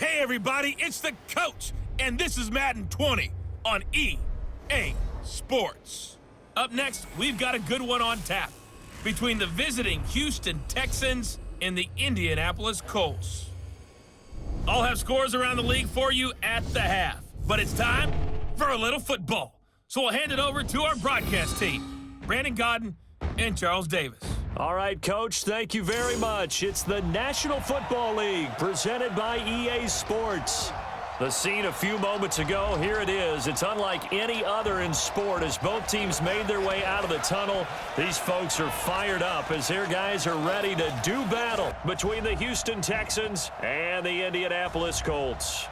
Hey everybody, it's the coach, and this is Madden 20 on EA Sports. Up next, we've got a good one on tap between the visiting Houston Texans and the Indianapolis Colts. I'll have scores around the league for you at the half, but it's time for a little football. So we'll hand it over to our broadcast team, Brandon Godden and Charles Davis. All right, Coach, thank you very much. It's the National Football League presented by EA Sports. The scene a few moments ago, here it is. It's unlike any other in sport as both teams made their way out of the tunnel. These folks are fired up as their guys are ready to do battle between the Houston Texans and the Indianapolis Colts.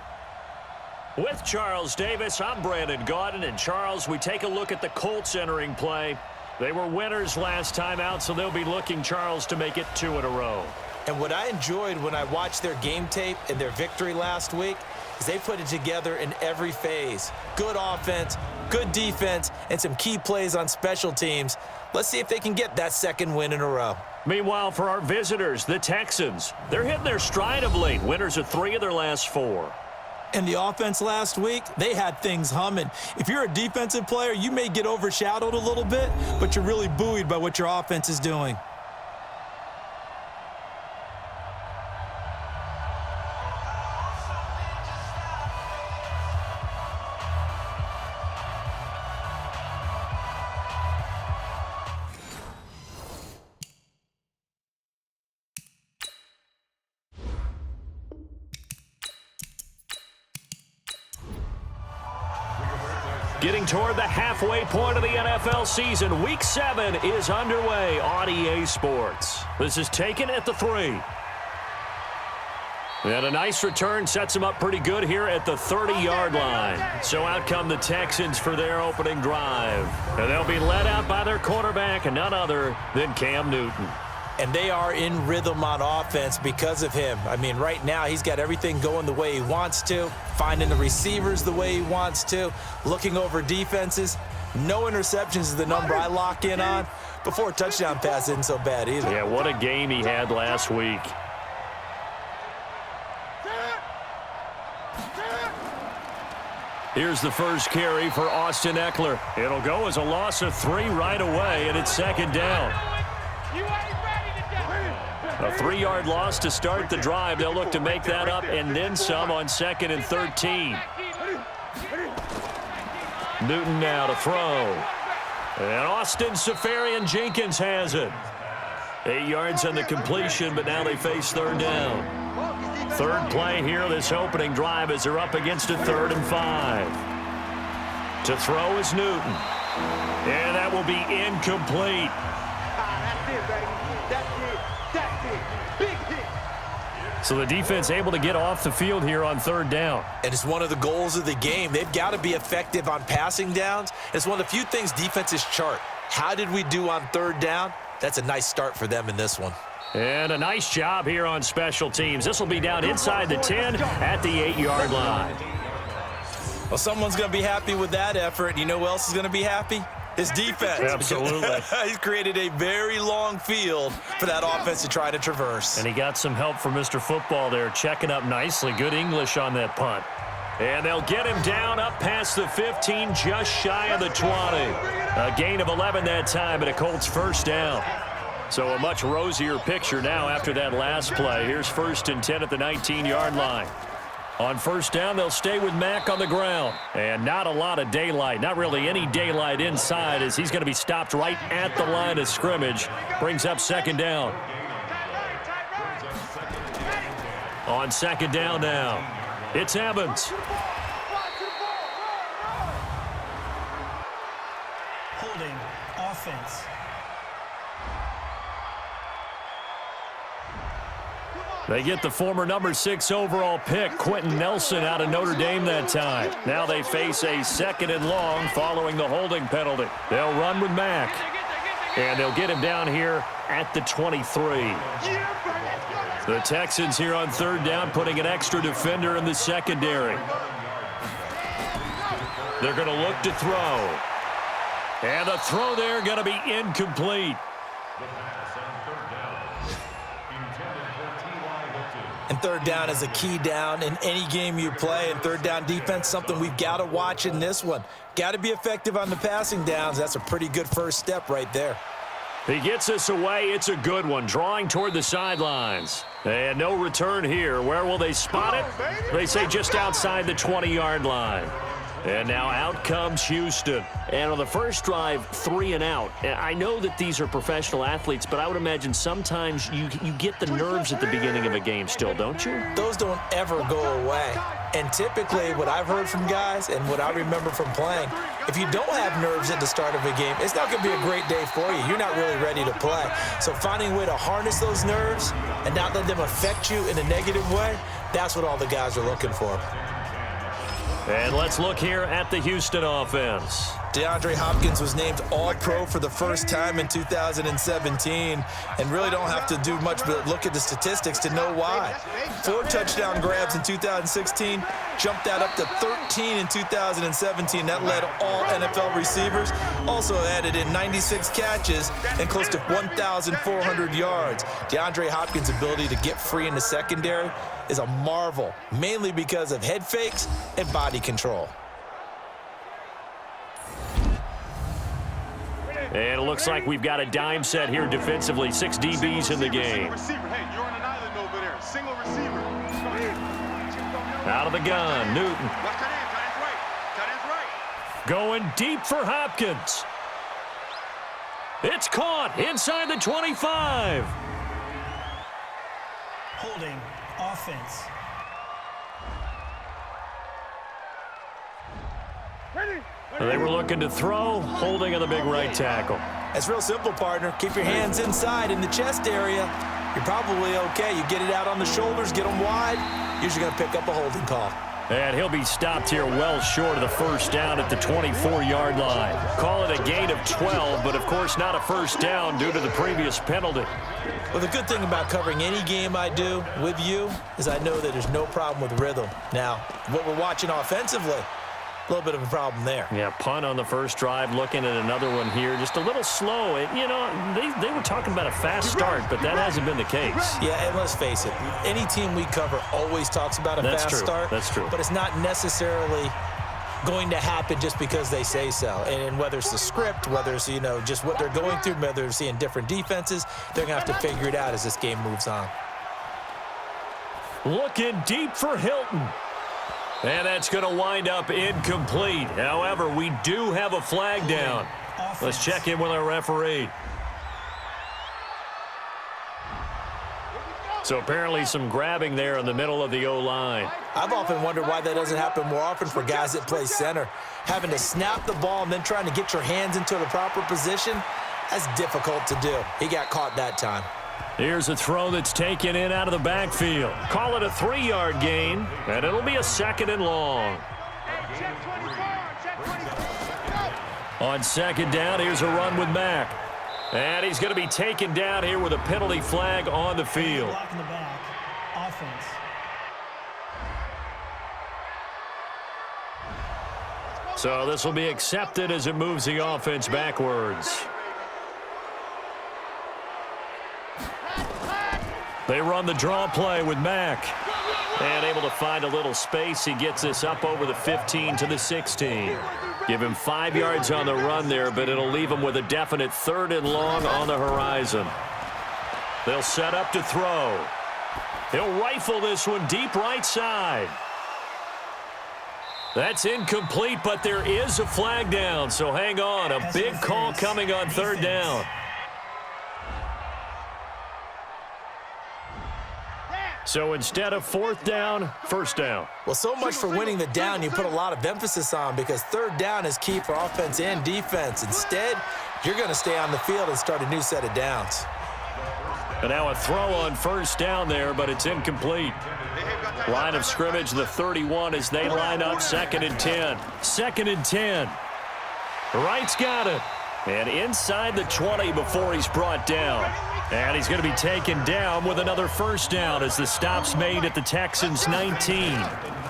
With Charles Davis, I'm Brandon Godden. And Charles, we take a look at the Colts entering play. They were winners last time out, so they'll be looking, Charles, to make it 2 in a row. And what I enjoyed when I watched their game tape and their victory last week is they put it together in every phase. Good offense, good defense, and some key plays on special teams. Let's see if they can get that second win in a row. Meanwhile, for our visitors, the Texans, they're hitting their stride of late. Winners of 3 of their last 4. And the offense last week, they had things humming. If you're a defensive player, you may get overshadowed a little bit, but you're really buoyed by what your offense is doing. Getting toward the halfway point of the NFL season, Week 7 is underway on EA Sports. This is taken at the 3. And a nice return sets them up pretty good here at the 30-yard line. So out come the Texans for their opening drive. And they'll be led out by their quarterback, and none other than Cam Newton. And they are in rhythm on offense because of him. I mean, right now, he's got everything going the way he wants to, finding the receivers the way he wants to, looking over defenses. No interceptions is the number I lock in on. Before a touchdown pass isn't so bad either. Yeah, what a game he had last week. Here's the first carry for Austin Eckler. It'll go as a loss of 3 right away, and it's second down. A 3-yard loss to start the drive. They'll look to make that up and then some on 2nd and 13. Newton now to throw. And Austin Seferian-Jenkins has it. 8 yards on the completion, but now they face 3rd down. Third play here, this opening drive, as they're up against a 3rd and 5. To throw is Newton. And that will be incomplete. That's it, baby. That's it. That's it. Big hit. So the defense able to get off the field here on 3rd down. And it's one of the goals of the game. They've got to be effective on passing downs. It's one of the few things defenses chart. How did we do on 3rd down? That's a nice start for them in this one. And a nice job here on special teams. This will be down inside the 10 at the 8-yard line. Well, someone's going to be happy with that effort. You know who else is going to be happy? His defense. Absolutely. He's created a very long field for that offense to try to traverse. And he got some help from Mr. Football there, checking up nicely. Good English on that punt. And they'll get him down up past the 15, just shy of the 20. A gain of 11 that time, and a Colts first down. So a much rosier picture now after that last play. Here's 1st and 10 at the 19-yard line. On 1st down, they'll stay with Mack on the ground. And not a lot of daylight, not really any daylight inside, as he's going to be stopped right at the line of scrimmage. Brings up 2nd down. On 2nd down now, it's Evans. Holding offense. They get the former number 6 overall pick, Quentin Nelson, out of Notre Dame that time. Now they face a 2nd and long following the holding penalty. They'll run with Mack. And they'll get him down here at the 23. The Texans here on 3rd down, putting an extra defender in the secondary. They're going to look to throw. And the throw there going to be incomplete. And third down is a key down in any game you play, and third down defense, something we've got to watch in this one. Got to be effective on the passing downs. That's a pretty good first step right there. He gets us away. It's a good one, drawing toward the sidelines. And no return here. Where will they spot it? They say just outside the 20-yard line. And now out comes Houston. And on the first drive, 3 and out. I know that these are professional athletes, but I would imagine sometimes you get the nerves at the beginning of a game still, don't you? Those don't ever go away. And typically what I've heard from guys and what I remember from playing, if you don't have nerves at the start of a game, it's not going to be a great day for you. You're not really ready to play. So finding a way to harness those nerves and not let them affect you in a negative way, that's what all the guys are looking for. And let's look here at the Houston offense. DeAndre Hopkins was named All-Pro for the first time in 2017, and really don't have to do much but look at the statistics to know why. 4 touchdown grabs in 2016, jumped that up to 13 in 2017. That led all NFL receivers. Also added in 96 catches and close to 1,400 yards. DeAndre Hopkins' ability to get free in the secondary is a marvel, mainly because of head fakes and body control. And it looks like we've got a dime set here defensively. 6 DBs in the game. Hey, you're on an island over there. Single receiver. Out of the gun, Newton. Watch tight end. Tight end's right. Tight end's right. Going deep for Hopkins. It's caught inside the 25. Holding offense. They were looking to throw, holding on the big right tackle. It's real simple, partner. Keep your hands inside in the chest area. You're probably okay. You get it out on the shoulders, get them wide. Usually going to pick up a holding call. And he'll be stopped here well short of the first down at the 24-yard line. Call it a gain of 12, but of course not a first down due to the previous penalty. Well, the good thing about covering any game I do with you is I know that there's no problem with rhythm. Now, what we're watching offensively, a little bit of a problem there. Yeah, punt on the first drive, looking at another one here. Just a little slow. You know, they were talking about a fast start, but that hasn't been the case. Yeah, and let's face it, any team we cover always talks about a fast start. That's true. But it's not necessarily going to happen just because they say so. And whether it's the script, whether it's, you know, just what they're going through, whether they're seeing different defenses, they're going to have to figure it out as this game moves on. Looking deep for Hilton. And that's going to wind up incomplete. However, we do have a flag down. Let's check in with our referee. So apparently some grabbing there in the middle of the O-line. I've often wondered why that doesn't happen more often for guys that play center. Having to snap the ball and then trying to get your hands into the proper position, that's difficult to do. He got caught that time. Here's a throw that's taken in out of the backfield. Call it a 3-yard gain, and it'll be a 2nd and long. On 2nd down, here's a run with Mack. And he's going to be taken down here with a penalty flag on the field. Block in the back. Offense. So this will be accepted as it moves the offense backwards. They run the draw play with Mack. And able to find a little space. He gets this up over the 15 to the 16. Give him 5 yards on the run there, but it'll leave him with a definite 3rd and long on the horizon. They'll set up to throw. He'll rifle this one deep right side. That's incomplete, but there is a flag down, so hang on. A big call coming on 3rd down. So instead of 4th down, 1st down. Well, so much for winning the down you put a lot of emphasis on, because 3rd down is key for offense and defense. Instead, you're going to stay on the field and start a new set of downs. And now a throw on 1st down there, but it's incomplete. Line of scrimmage, the 31 as they line up 2nd and 10. 2nd and 10. Wright's got it. And inside the 20 before he's brought down. And he's going to be taken down with another 1st down as the stop's made at the Texans 19.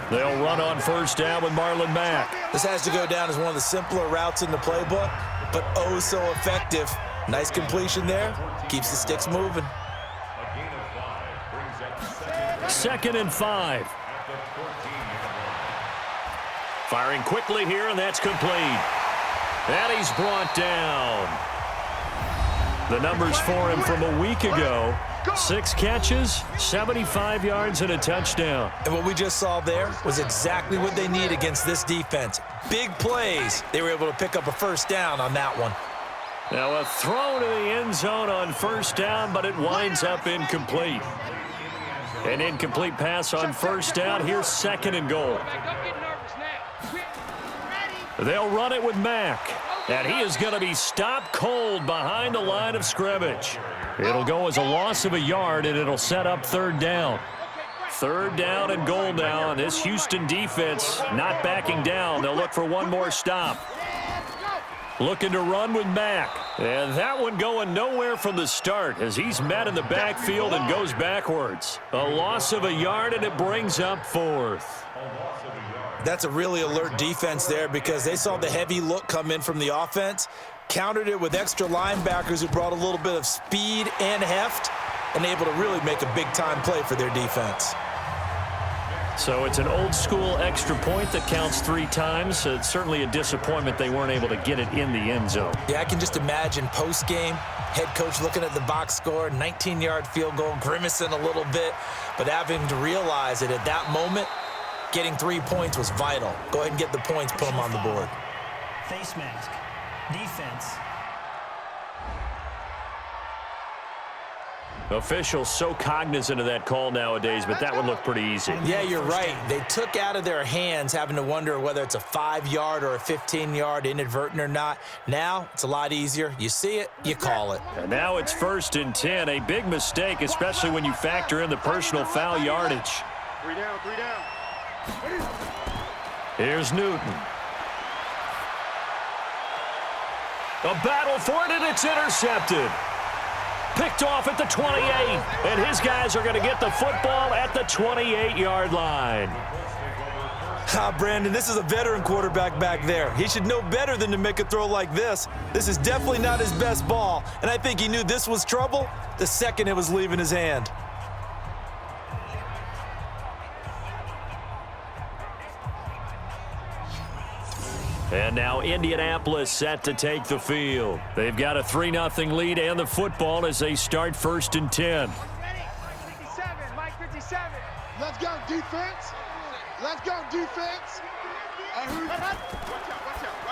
They'll run on 1st down with Marlon Mack. This has to go down as one of the simpler routes in the playbook, but oh so effective. Nice completion there. Keeps the sticks moving. 2nd and 5. Firing quickly here, and that's complete. And he's brought down. The numbers for him from a week ago: 6 catches, 75 yards, and a touchdown. And what we just saw there was exactly what they need against this defense. Big plays. They were able to pick up a first down on that one. Now a throw to the end zone on first down, but it winds up incomplete. An incomplete pass on first down. Here's 2nd and goal. They'll run it with Mack. And he is going to be stopped cold behind the line of scrimmage. It'll go as a loss of a yard, and it'll set up 3rd down. 3rd down and goal now, and this Houston defense not backing down. They'll look for one more stop. Looking to run with Mack. And that one going nowhere from the start as he's met in the backfield and goes backwards. A loss of a yard, and it brings up 4th. That's a really alert defense there because they saw the heavy look come in from the offense, countered it with extra linebackers who brought a little bit of speed and heft, and able to really make a big-time play for their defense. So it's an old-school extra point that counts 3 times. It's certainly a disappointment they weren't able to get it in the end zone. Yeah, I can just imagine post-game, head coach looking at the box score, 19-yard field goal, grimacing a little bit, but having to realize that at that moment, getting 3 points was vital. Go ahead and get the points, put them on the board. Face mask. Defense. Officials so cognizant of that call nowadays, but that would look pretty easy. Yeah, you're right. They took out of their hands having to wonder whether it's a 5-yard or a 15-yard inadvertent or not. Now, it's a lot easier. You see it, you call it. And now it's 1st and 10. A big mistake, especially when you factor in the personal foul yardage. 3 down, 3 down. Here's Newton. A battle for it, and it's intercepted. Picked off at the 28, and his guys are going to get the football at the 28-yard line. Brandon, this is a veteran quarterback back there. He should know better than to make a throw like this. This is definitely not his best ball, and I think he knew this was trouble the second it was leaving his hand. And now Indianapolis set to take the field. They've got a 3-0 lead and the football as they start 1st and 10. Mike 57. Let's go, defense. Let's go, defense.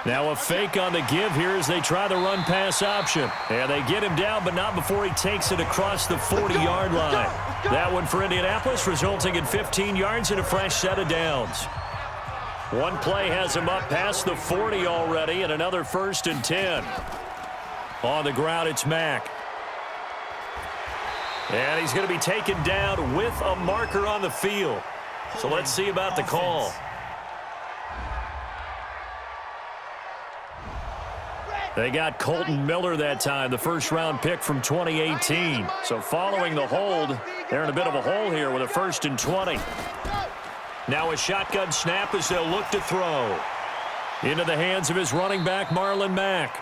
Now a fake on the give here as they try the run-pass option. And they get him down, but not before he takes it across the 40-yard line. That one for Indianapolis, resulting in 15 yards and a fresh set of downs. One play has him up past the 40 already, and another 1st and 10. On the ground, it's Mack. And he's going to be taken down with a marker on the field. So let's see about the call. They got Colton Miller that time, the 1st-round pick from 2018. So following the hold, they're in a bit of a hole here with a 1st and 20. Now a shotgun snap as they'll look to throw. Into the hands of his running back, Marlon Mack.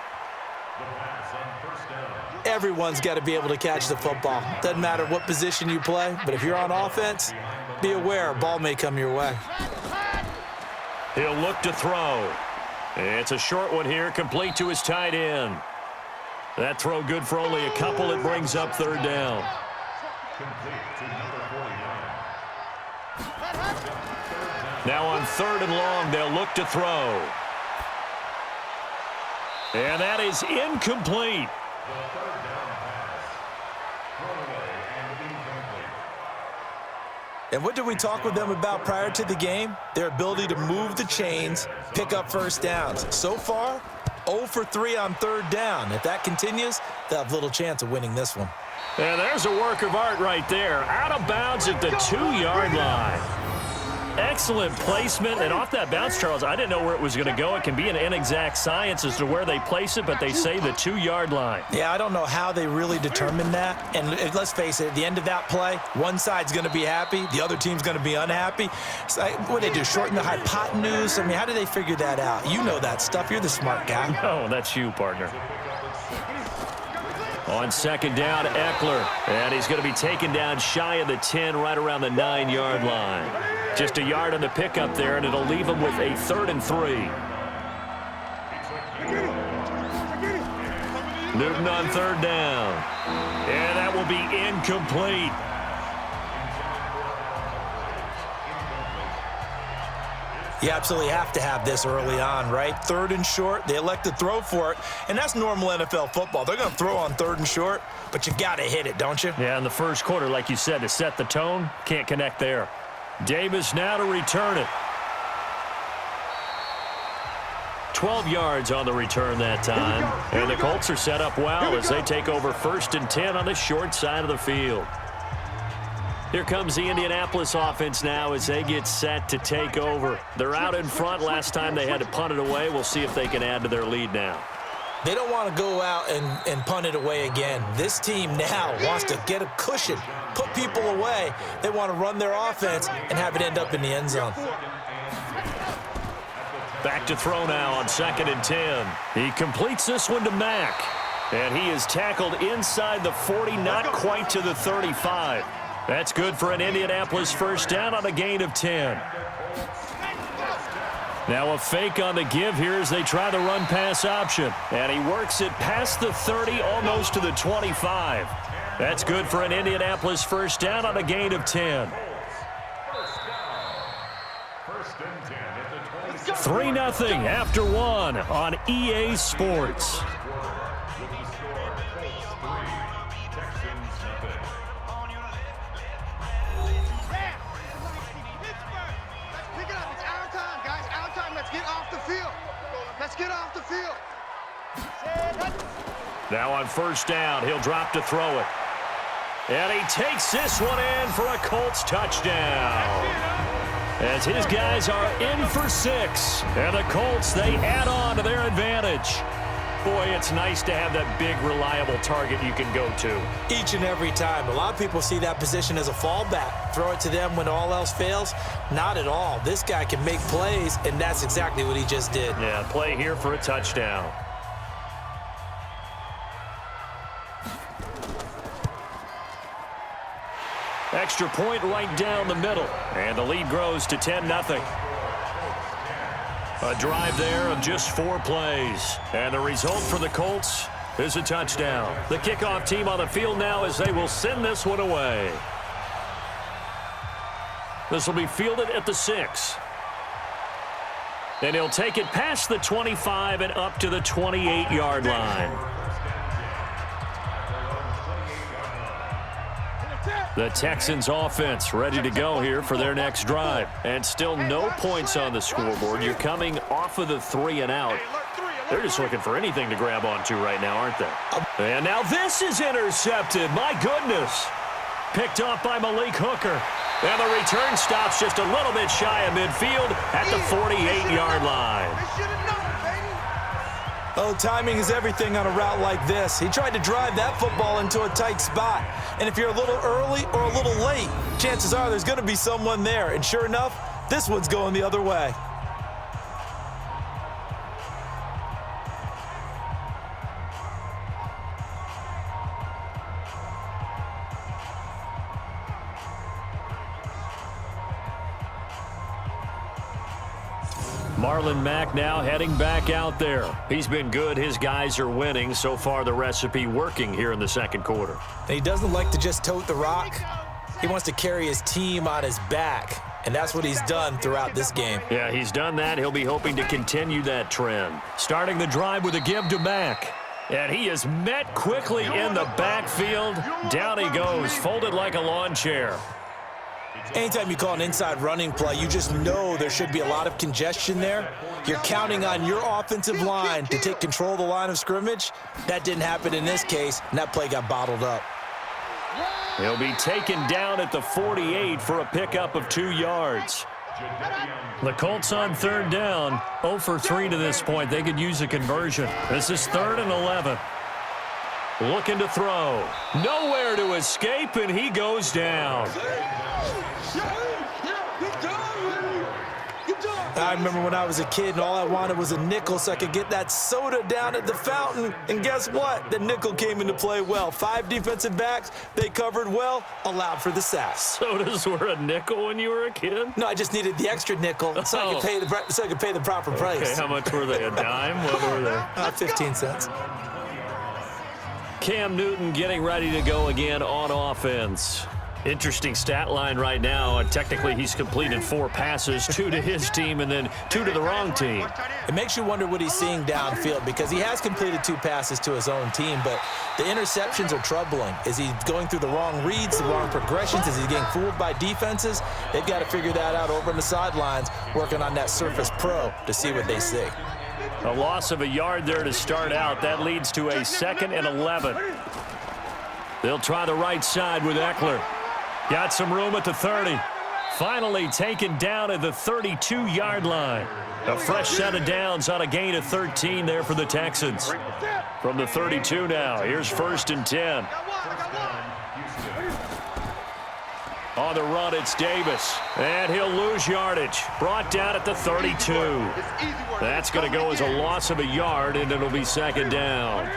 Everyone's got to be able to catch the football. Doesn't matter what position you play, but if you're on offense, be aware a ball may come your way. He'll look to throw. It's a short one here, complete to his tight end. That throw good for only a couple. It brings up 3rd down. Now on 3rd and long, they'll look to throw. And that is incomplete. And what did we talk with them about prior to the game? Their ability to move the chains, pick up 1st downs. So far, 0 for 3 on 3rd down. If that continues, they'll have little chance of winning this one. And there's a work of art right there. Out of bounds at the 2-yard line. Excellent placement, and off that bounce, Charles, I didn't know where it was going to go. It can be an inexact science as to where they place it, but they say the 2-yard line. Yeah, I don't know how they really determined that. And let's face it, at the end of that play, one side's going to be happy, the other team's going to be unhappy. So what do they do, shorten the hypotenuse? I mean, how do they figure that out? You know that stuff. You're the smart guy. No, that's you, partner. On second down, Eckler. And he's going to be taken down shy of the 10, right around the 9-yard line. Just a yard on the pickup there, and it'll leave him with a 3rd and 3. Newton on 3rd down. And that will be incomplete. You absolutely have to have this early on, right? 3rd and short, they elect to throw for it, and that's normal NFL football. They're going to throw on 3rd and short, but you got to hit it, don't you? Yeah, in the first quarter, like you said, to set the tone, can't connect there. Davis now to return it. 12 yards on the return that time, and the Colts are set up well as they take over 1st and 10 on the short side of the field. Here comes the Indianapolis offense now as they get set to take over. They're out in front. Last time they had to punt it away. We'll see if they can add to their lead now. They don't want to go out and punt it away again. This team now wants to get a cushion, put people away. They want to run their offense and have it end up in the end zone. Back to throw now on 2nd and 10. He completes this one to Mack. And he is tackled inside the 40, not quite to the 35. That's good for an Indianapolis first down on a gain of 10. Now a fake on the give here as they try the run-pass option. And he works it past the 30, almost to the 25. That's good for an Indianapolis first down on a gain of 10. 3-0 after 1 on EA Sports. Now on first down, he'll drop to throw it. And he takes this one in for a Colts touchdown. As his guys are in for 6. And the Colts, they add on to their advantage. Boy, it's nice to have that big, reliable target you can go to. Each and every time. A lot of people see that position as a fallback. Throw it to them when all else fails. Not at all. This guy can make plays, and that's exactly what he just did. Yeah, play here for a touchdown. Extra point right down the middle. And the lead grows to 10-0. A drive there of just 4 plays. And the result for the Colts is a touchdown. The kickoff team on the field now as they will send this one away. This will be fielded at the 6. And he'll take it past the 25 and up to the 28-yard line. The Texans offense ready to go here for their next drive. And still no points on the scoreboard. You're coming off of the 3 and out. They're just looking for anything to grab onto right now, aren't they? And now this is intercepted. My goodness. Picked off by Malik Hooker. And the return stops just a little bit shy of midfield at the 48-yard line. Oh, timing is everything on a route like this. He tried to drive that football into a tight spot. And if you're a little early or a little late, chances are there's going to be someone there. And sure enough, this one's going the other way. Marlon Mack now heading back out there. He's been good. His guys are winning. So far, the recipe working here in the second quarter. And he doesn't like to just tote the rock. He wants to carry his team on his back. And that's what he's done throughout this game. Yeah, he's done that. He'll be hoping to continue that trend. Starting the drive with a give to Mack. And he is met quickly in the backfield. Down he goes, folded like a lawn chair. Anytime you call an inside running play, you just know there should be a lot of congestion there. You're counting on your offensive line to take control of the line of scrimmage. That didn't happen in this case, and that play got bottled up. He'll be taken down at the 48 for a pickup of 2 yards. The Colts on 3rd down, 0 for 3 to this point. They could use a conversion. This is 3rd and 11. Looking to throw. Nowhere to escape, and he goes down. I remember when I was a kid and all I wanted was a nickel so I could get that soda down at the fountain. And guess what? The nickel came into play well. 5 defensive backs, they covered well, allowed for the sack. Sodas were a nickel when you were a kid? No, I just needed the extra nickel so I could pay the proper price. Okay, how much were they? A dime? What were they? 15 cents. Cam Newton getting ready to go again on offense. Interesting stat line right now. Technically, he's completed 4 passes, 2 to his team and then 2 to the wrong team. It makes you wonder what he's seeing downfield because he has completed 2 passes to his own team, but the interceptions are troubling. Is he going through the wrong reads, the wrong progressions? Is he getting fooled by defenses? They've got to figure that out over on the sidelines, working on that Surface Pro to see what they see. A loss of a yard there to start out. That leads to a 2nd and 11. They'll try the right side with Eckler. Got some room at the 30. Finally taken down at the 32-yard line. A fresh set of downs on a gain of 13 there for the Texans. From the 32 now, here's 1st and 10. On the run, it's Davis. And he'll lose yardage. Brought down at the 32. That's going to go as a loss of a yard, and it'll be 2nd down.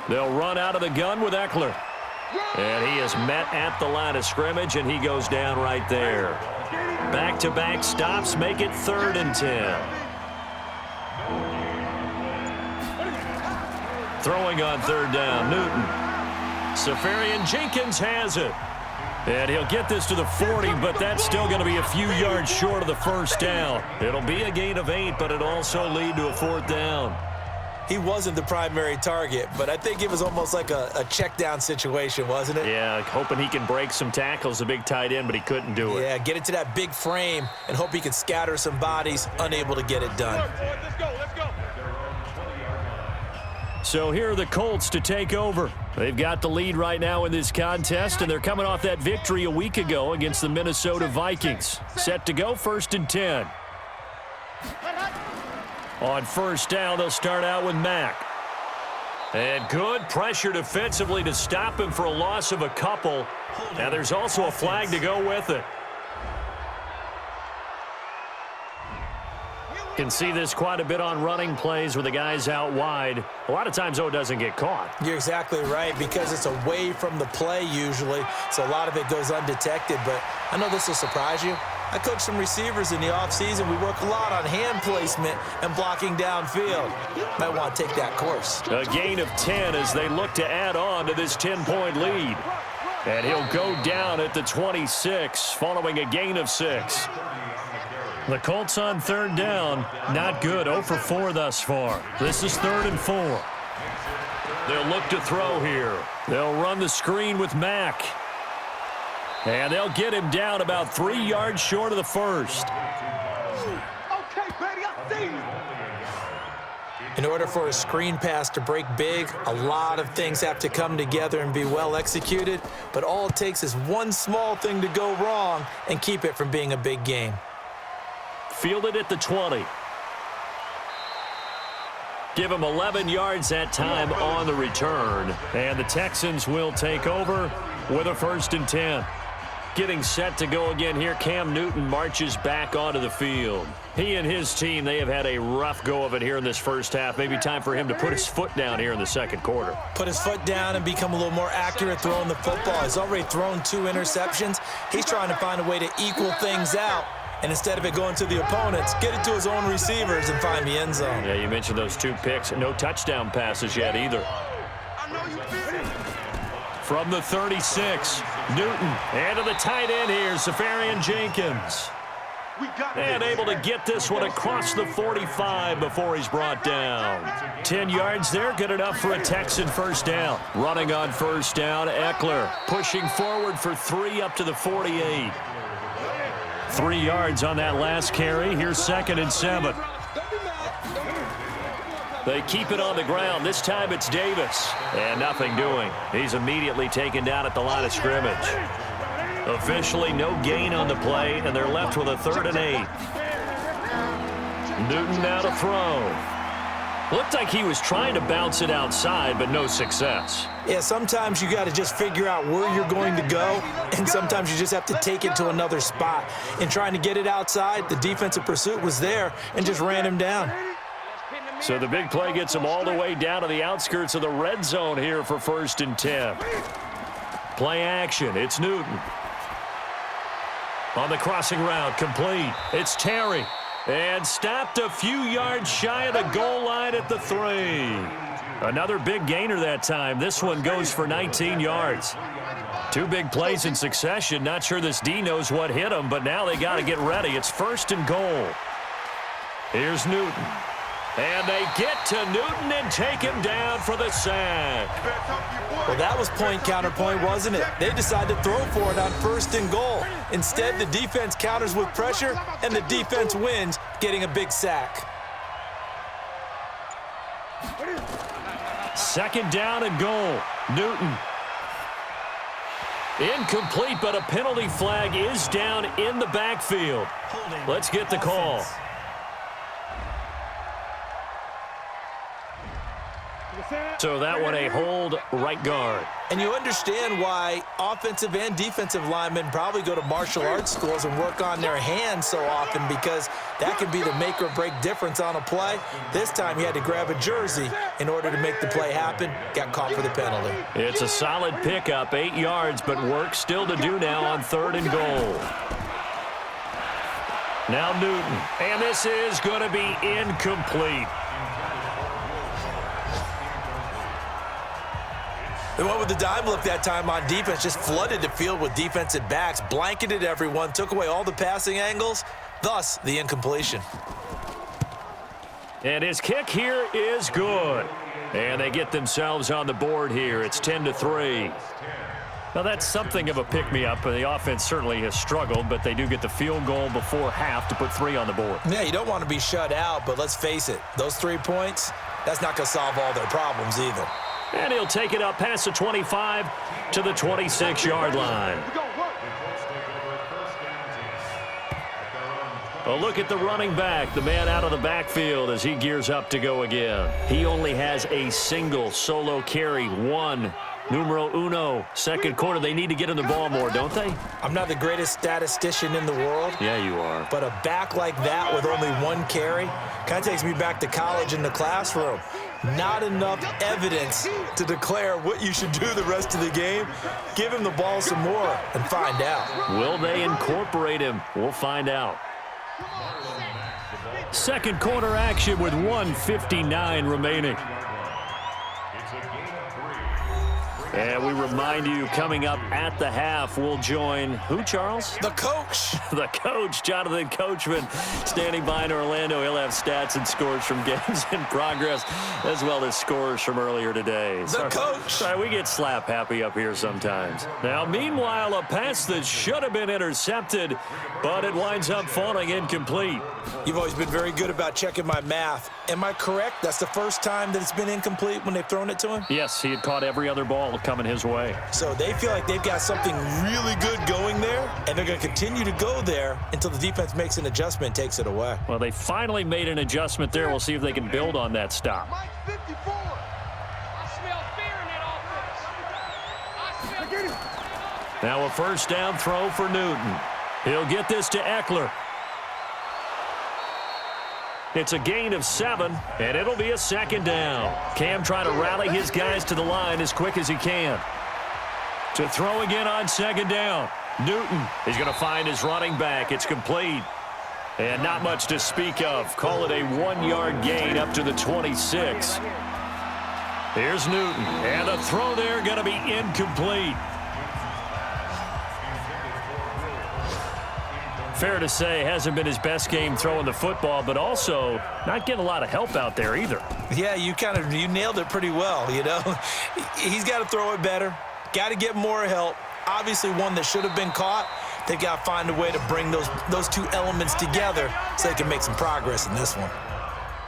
They'll run out of the gun with Eckler. And he is met at the line of scrimmage, and he goes down right there. Back-to-back stops make it 3rd and 10. Throwing on 3rd down, Newton. Safarian Jenkins has it. And he'll get this to the 40, but that's still going to be a few yards short of the 1st down. It'll be a gain of 8, but it'll also lead to a 4th down. He wasn't the primary target, but I think it was almost like a check down situation, wasn't it? Yeah, hoping he can break some tackles, a big tight end, but he couldn't do it. Yeah, get it to that big frame and hope he can scatter some bodies, unable to get it done. Let's go. So here are the Colts to take over. They've got the lead right now in this contest, and they're coming off that victory a week ago against the Minnesota Vikings. Set to go 1st and 10. On 1st down, they'll start out with Mack. And good pressure defensively to stop him for a loss of a couple. Now there's also a flag to go with it. Can see this quite a bit on running plays with the guys out wide. A lot of times, though, it doesn't get caught. You're exactly right, because it's away from the play usually, so a lot of it goes undetected. But I know this will surprise you. I coach some receivers in the offseason. We work a lot on hand placement and blocking downfield. Might want to take that course. A gain of 10 as they look to add on to this 10-point lead. And he'll go down at the 26 following a gain of 6. The Colts on 3rd down. Not good. 0 for 4 thus far. This is 3rd and 4. They'll look to throw here. They'll run the screen with Mack. And they'll get him down about 3 yards short of the 1st. Okay, baby, I see you. In order for a screen pass to break big, a lot of things have to come together and be well executed. But all it takes is one small thing to go wrong and keep it from being a big game. Fielded at the 20. Give him 11 yards that time on the return. And the Texans will take over with a 1st and 10. Getting set to go again here, Cam Newton marches back onto the field. He and his team, they have had a rough go of it here in this 1st half. Maybe time for him to put his foot down here in the 2nd quarter. Put his foot down and become a little more accurate throwing the football. He's already thrown 2 interceptions. He's trying to find a way to equal things out. And instead of it going to the opponents, get it to his own receivers and find the end zone. Yeah, you mentioned those 2 picks. No touchdown passes yet either. From the 36, Newton. And to the tight end here, Safarian Jenkins. And able to get this one across the 45 before he's brought down. 10 yards there, good enough for a Texan 1st down. Running on 1st down, Eckler pushing forward for 3 up to the 48. 3 yards on that last carry. Here's 2nd and 7. They keep it on the ground. This time it's Davis. And nothing doing. He's immediately taken down at the line of scrimmage. Officially no gain on the play, and they're left with a 3rd and 8. Newton now to throw. Looked like he was trying to bounce it outside, but no success. Yeah, sometimes you got to just figure out where you're going to go, and sometimes you just have to take it to another spot. In trying to get it outside, the defensive pursuit was there and just ran him down. So the big play gets him all the way down to the outskirts of the red zone here for 1st and 10. Play action. It's Newton. On the crossing route, complete. It's Terry. And stopped a few yards shy of the goal line at the 3. Another big gainer that time. This one goes for 19 yards. 2 big plays in succession. Not sure this D knows what hit him, but now they got to get ready. It's 1st and goal. Here's Newton. And they get to Newton and take him down for the sack. Well, that was point counterpoint, wasn't it? They decided to throw for it on 1st and goal. Instead, the defense counters with pressure, and the defense wins, getting a big sack. 2nd down and goal. Newton. Incomplete, but a penalty flag is down in the backfield. Let's get the call. So that one a hold, right guard. And you understand why offensive and defensive linemen probably go to martial arts schools and work on their hands so often, because that can be the make or break difference on a play. This time he had to grab a jersey in order to make the play happen. Got caught for the penalty. It's a solid pickup, 8 yards, but work still to do now on 3rd and goal. Now Newton, and this is going to be incomplete. They went with the dime look that time on defense, just flooded the field with defensive backs, blanketed everyone, took away all the passing angles, thus the incompletion. And his kick here is good. And they get themselves on the board here. It's 10-3. Now that's something of a pick-me-up. The offense certainly has struggled, but they do get the field goal before half to put 3 on the board. Yeah, you don't want to be shut out, but let's face it, those 3 points, that's not going to solve all their problems either. And he'll take it up past the 25 to the 26-yard line. A look at the running back, the man out of the backfield as he gears up to go again. He only has a single solo carry, 1. Numero uno, 2nd quarter. They need to get him the ball more, don't they? I'm not the greatest statistician in the world. Yeah, you are. But a back like that with only 1 carry kind of takes me back to college in the classroom. Not enough evidence to declare what you should do the rest of the game. Give him the ball some more and find out. Will they incorporate him? We'll find out. 2nd quarter action with 1:59 remaining. And we remind you, coming up at the half, we'll join who, Charles? The coach. The coach, Jonathan Coachman, standing by in Orlando. He'll have stats and scores from games in progress, as well as scores from earlier today. The coach. Sorry, we get slap happy up here sometimes. Now, meanwhile, a pass that should have been intercepted, but it winds up falling incomplete. You've always been very good about checking my math. Am I correct? That's the first time that it's been incomplete when they've thrown it to him? Yes, he had caught every other ball coming his way. So they feel like they've got something really good going there, and they're going to continue to go there until the defense makes an adjustment and takes it away. Well, they finally made an adjustment there. We'll see if they can build on that stop. Now a 1st down throw for Newton. He'll get this to Eckler. It's a gain of 7, and it'll be a 2nd down. Cam trying to rally his guys to the line as quick as he can. To throw again on 2nd down. Newton is going to find his running back. It's complete. And not much to speak of. Call it a 1-yard gain up to the 26. Here's Newton. And the throw there going to be incomplete. Fair to say, hasn't been his best game throwing the football, but also not getting a lot of help out there either. Yeah, you nailed it pretty well, you know. He's got to throw it better. Got to get more help. Obviously one that should have been caught. They've got to find a way to bring those 2 elements together so they can make some progress in this one.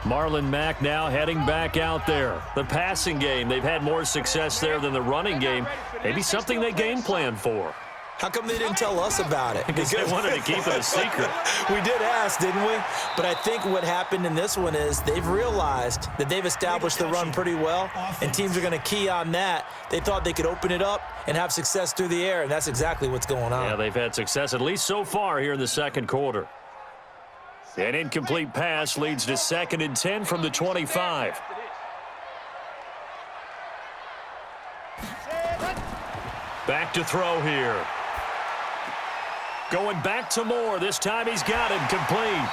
Marlon Mack now heading back out there. The passing game, they've had more success there than the running game. Maybe something they game plan for. How come they didn't tell us about it? Because they wanted to keep it a secret. We did ask, didn't we? But I think what happened in this one is they've realized that they've established the run pretty well, and teams are going to key on that. They thought they could open it up and have success through the air, and that's exactly what's going on. Yeah, they've had success, at least so far here in the second quarter. An incomplete pass leads to 2nd and 10 from the 25. Back to throw here. Going back to Moore. This time he's got it complete.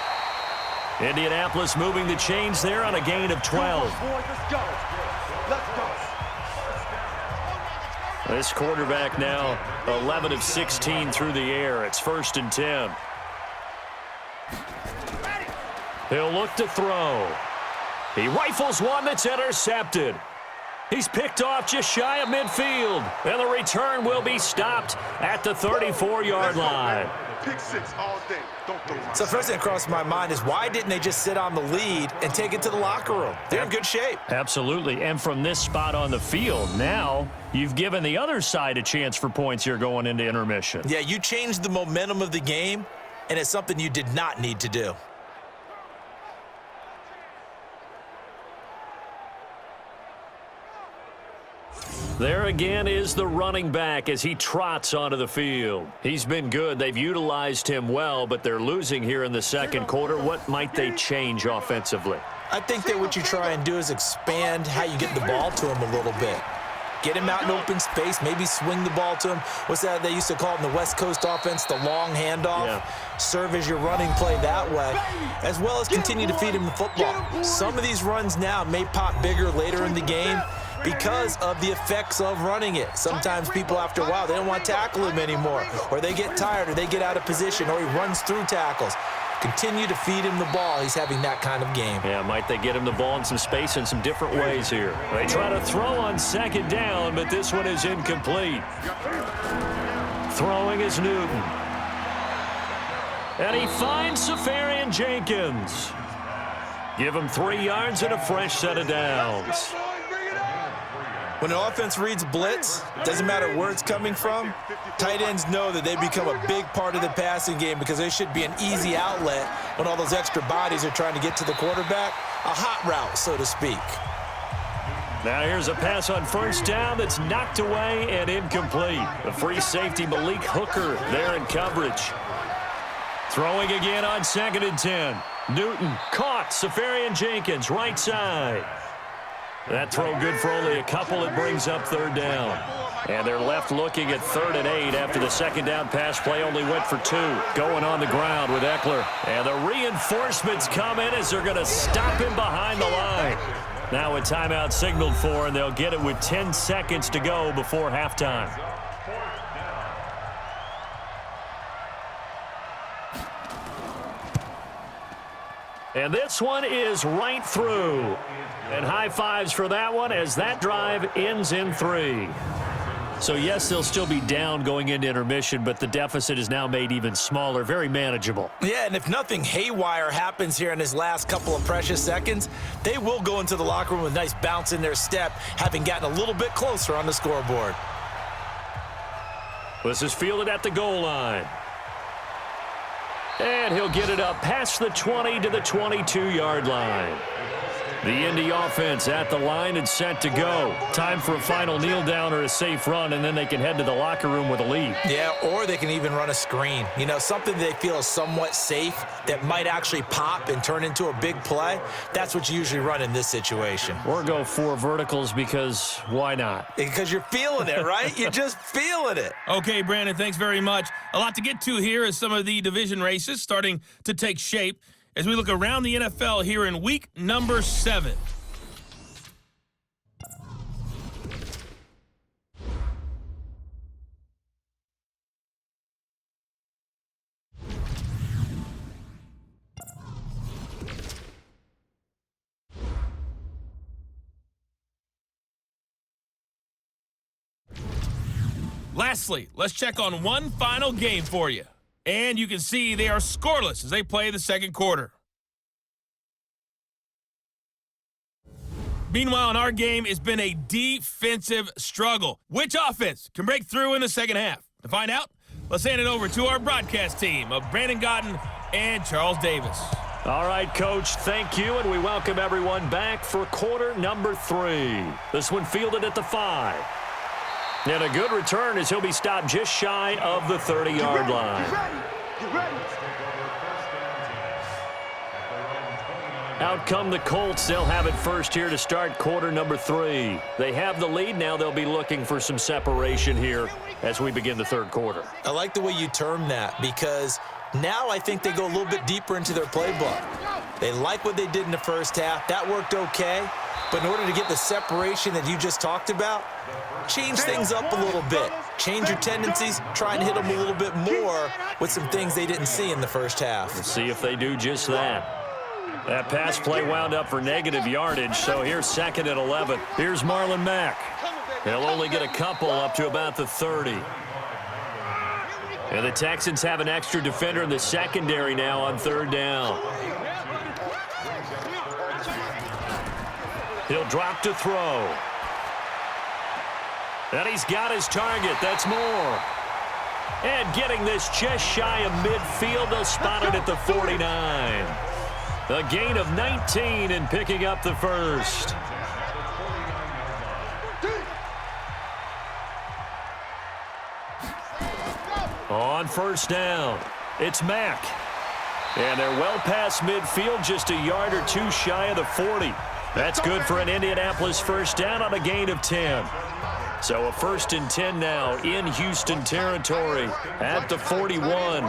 Indianapolis moving the chains there on a gain of 12. Let's go. Let's go. This quarterback now 11 of 16 through the air. It's 1st and 10. He'll look to throw. He rifles one that's intercepted. He's picked off just shy of midfield. And the return will be stopped at the 34-yard line. Pick 6 all day. Don't throw my So first thing that crossed my mind is why didn't they just sit on the lead and take it to the locker room? They're in good shape. Absolutely. And from this spot on the field, now you've given the other side a chance for points here going into intermission. Yeah, you changed the momentum of the game, and it's something you did not need to do. There again is the running back as he trots onto the field. He's been good. They've utilized him well, but they're losing here in the second quarter. What might they change offensively? I think that what you try and do is expand how you get the ball to him a little bit. Get him out in open space, maybe swing the ball to him. What's that they used to call it in the West Coast offense, the long handoff? Yeah. Serve as your running play that way, as well as continue to feed him the football. Some of these runs now may pop bigger later in the game because of the effects of running it. Sometimes people, after a while, they don't want to tackle him anymore, or they get tired, or they get out of position, or he runs through tackles. Continue to feed him the ball. He's having that kind of game. Yeah, might they get him the ball in some space in some different ways here. They try to throw on 2nd down, but this one is incomplete. Throwing is Newton. And he finds Safarian Jenkins. Give him 3 yards and a fresh set of downs. When an offense reads blitz, doesn't matter where it's coming from, tight ends know that they become a big part of the passing game because there should be an easy outlet when all those extra bodies are trying to get to the quarterback. A hot route, so to speak. Now here's a pass on 1st down that's knocked away and incomplete. The free safety Malik Hooker there in coverage. Throwing again on 2nd and 10. Newton caught. Safarian Jenkins right side. That throw good for only a couple. It brings up 3rd down. And they're left looking at 3rd and 8 after the 2nd down pass play only went for 2. Going on the ground with Eckler. And the reinforcements come in as they're going to stop him behind the line. Now a timeout signaled for, and they'll get it with 10 seconds to go before halftime. And this one is right through. And high fives for that one as that drive ends in 3. So, yes, they'll still be down going into intermission, but the deficit is now made even smaller, very manageable. Yeah, and if nothing haywire happens here in his last couple of precious seconds, they will go into the locker room with a nice bounce in their step, having gotten a little bit closer on the scoreboard. This is fielded at the goal line. And he'll get it up past the 20 to the 22-yard line. The Indy offense at the line and set to go. Time for a final kneel down or a safe run, and then they can head to the locker room with a lead. Yeah, or they can even run a screen. You know, something they feel is somewhat safe that might actually pop and turn into a big play. That's what you usually run in this situation. Or go 4 verticals because why not? Because you're feeling it, right? You're just feeling it. Okay, Brandon, thanks very much. A lot to get to here as some of the division races starting to take shape as we look around the NFL here in week number 7. Lastly, let's check on one final game for you. And you can see they are scoreless as they play the second quarter. Meanwhile, in our game, it's been a defensive struggle. Which offense can break through in the second half? To find out, let's hand it over to our broadcast team of Brandon Gotten and Charles Davis. All right, Coach, thank you, and we welcome everyone back for quarter number 3. This one fielded at the 5. And a good return as he'll be stopped just shy of the 30-yard line. Out come the Colts. They'll have it first here to start quarter number 3. They have the lead. Now they'll be looking for some separation here as we begin the third quarter. I like the way you term that because now I think they go a little bit deeper into their playbook. They like what they did in the first half. That worked okay. But in order to get the separation that you just talked about, change things up a little bit. Change your tendencies. Try and hit them a little bit more with some things they didn't see in the first half. We'll see if they do just that. That pass play wound up for negative yardage, so here's 2nd and 11. Here's Marlon Mack. He'll only get a couple up to about the 30. And the Texans have an extra defender in the secondary now on 3rd down. He'll drop to throw. And he's got his target. That's Moore. And getting this just shy of midfield, they'll spot it at the 49. A gain of 19 and picking up the first. On 1st down, it's Mack. And they're well past midfield, just a yard or 2 shy of the 40. That's good for an Indianapolis 1st down on a gain of 10. So a 1st and 10 now in Houston territory at the 41.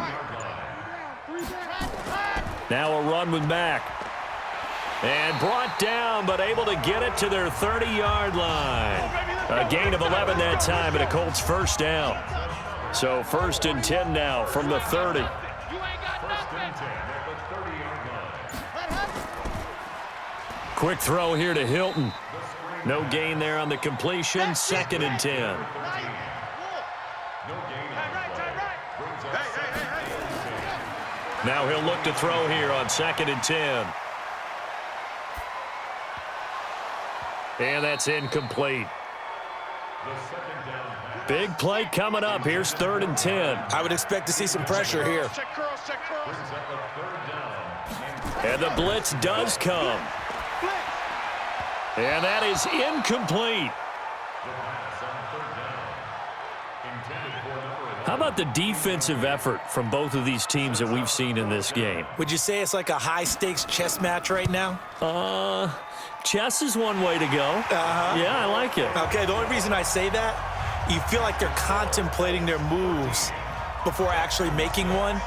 Now a run with Mack. And brought down, but able to get it to their 30-yard line. A gain of 11 that time, and a Colts 1st down. So 1st and 10 now from the 30. Quick throw here to Hilton. No gain there on the completion. 2nd and 10. Now he'll look to throw here on 2nd and 10. And that's incomplete. Big play coming up. Here's 3rd and 10. I would expect to see some pressure here. And the blitz does come. And that is incomplete. How about the defensive effort from both of these teams that we've seen in this game? Would you say it's like a high-stakes chess match right now? Chess is one way to go. Yeah, I like it. Okay, the only reason I say that, you feel like they're contemplating their moves before actually making one,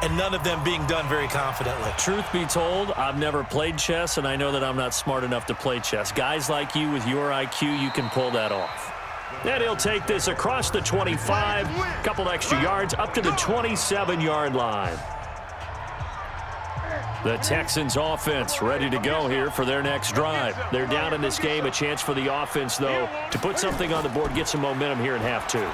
and none of them being done very confidently. Truth be told, I've never played chess, and I know that I'm not smart enough to play chess. Guys like you with your IQ, you can pull that off. And he'll take this across the 25, couple extra yards, up to the 27-yard line. The Texans offense ready to go here for their next drive. They're down in this game. A chance for the offense, though, to put something on the board, get some momentum here in half 2.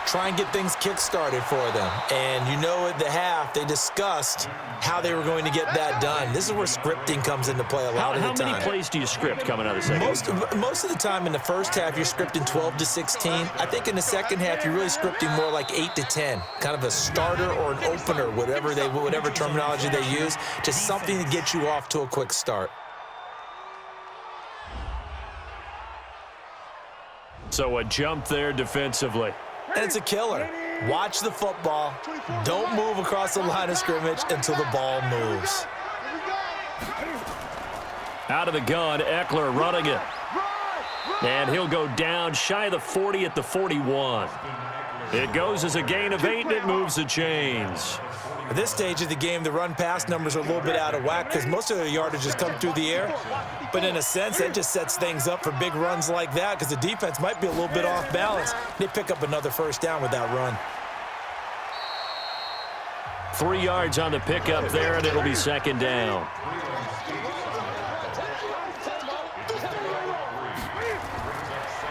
Try and get things kick-started for them. And you know at the half, they discussed how they were going to get that done. This is where scripting comes into play a lot of the time. How many plays do you script coming out of the second? Most of the time in the first half, you're scripting 12 to 16. I think in the second half, you're really scripting more like 8 to 10. Kind of a starter or an opener, whatever terminology they use. Just something to get you off to a quick start. So a jump there defensively. And it's a killer. Watch the football. Don't move across the line of scrimmage until the ball moves. Out of the gun, Eckler running it. And he'll go down shy of the 40 at the 41. It goes as a gain of 8, and it moves the chains. At this stage of the game, the run-pass numbers are a little bit out of whack because most of the yardage has come through the air. But in a sense, that just sets things up for big runs like that because the defense might be a little bit off balance. They pick up another 1st down with that run. 3 yards on the pickup there, and it'll be 2nd down.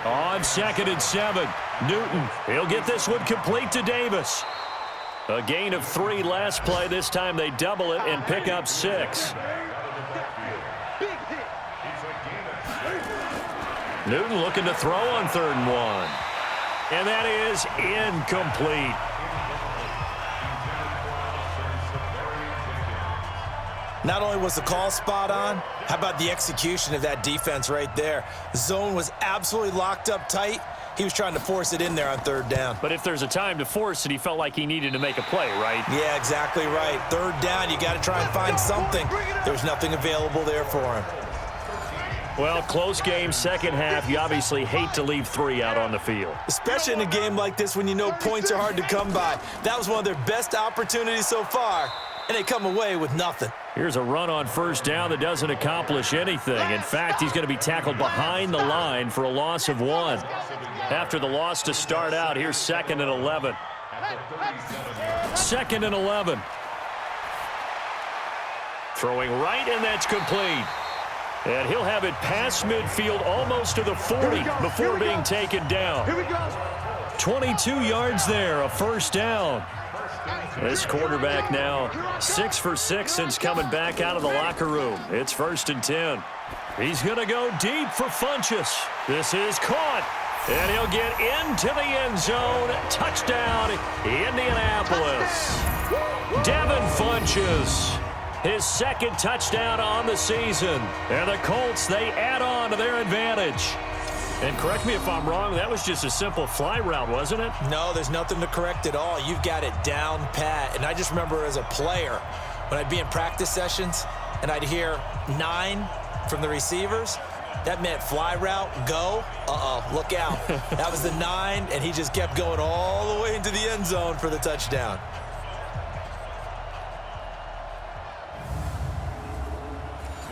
On 2nd and 7, Newton. He'll get this one complete to Davis. A gain of 3 last play. This time they double it and pick up 6. Newton looking to throw on 3rd and 1. And that is incomplete. Not only was the call spot on, how about the execution of that defense right there? The zone was absolutely locked up tight. He was trying to force it in there on third down. But if there's a time to force it, he felt like he needed to make a play, right? Yeah, exactly right. Third down, you got to try and find something. There was nothing available there for him. Well, close game, second half. You obviously hate to leave 3 out on the field. Especially in a game like this when you know points are hard to come by. That was one of their best opportunities so far, and they come away with nothing. Here's a run on first down that doesn't accomplish anything. In fact, he's going to be tackled behind the line for a loss of 1. After the loss to start out, here's 2nd and 11. 2nd and 11. Throwing right, and that's complete. And he'll have it past midfield almost to the 40 before being taken down. 22 yards there, a first down. This quarterback now 6 for 6 since coming back out of the locker room. It's 1st and 10. He's going to go deep for Funchess. This is caught. And he'll get into the end zone. Touchdown, Indianapolis. Devin Funchess, his 2nd touchdown on the season. And the Colts, they add on to their advantage. And correct me if I'm wrong, that was just a simple fly route, wasn't it? No, there's nothing to correct at all. You've got it down pat. And I just remember as a player, when I'd be in practice sessions and I'd hear 9 from the receivers, that meant fly route, go, look out. That was the 9, and he just kept going all the way into the end zone for the touchdown.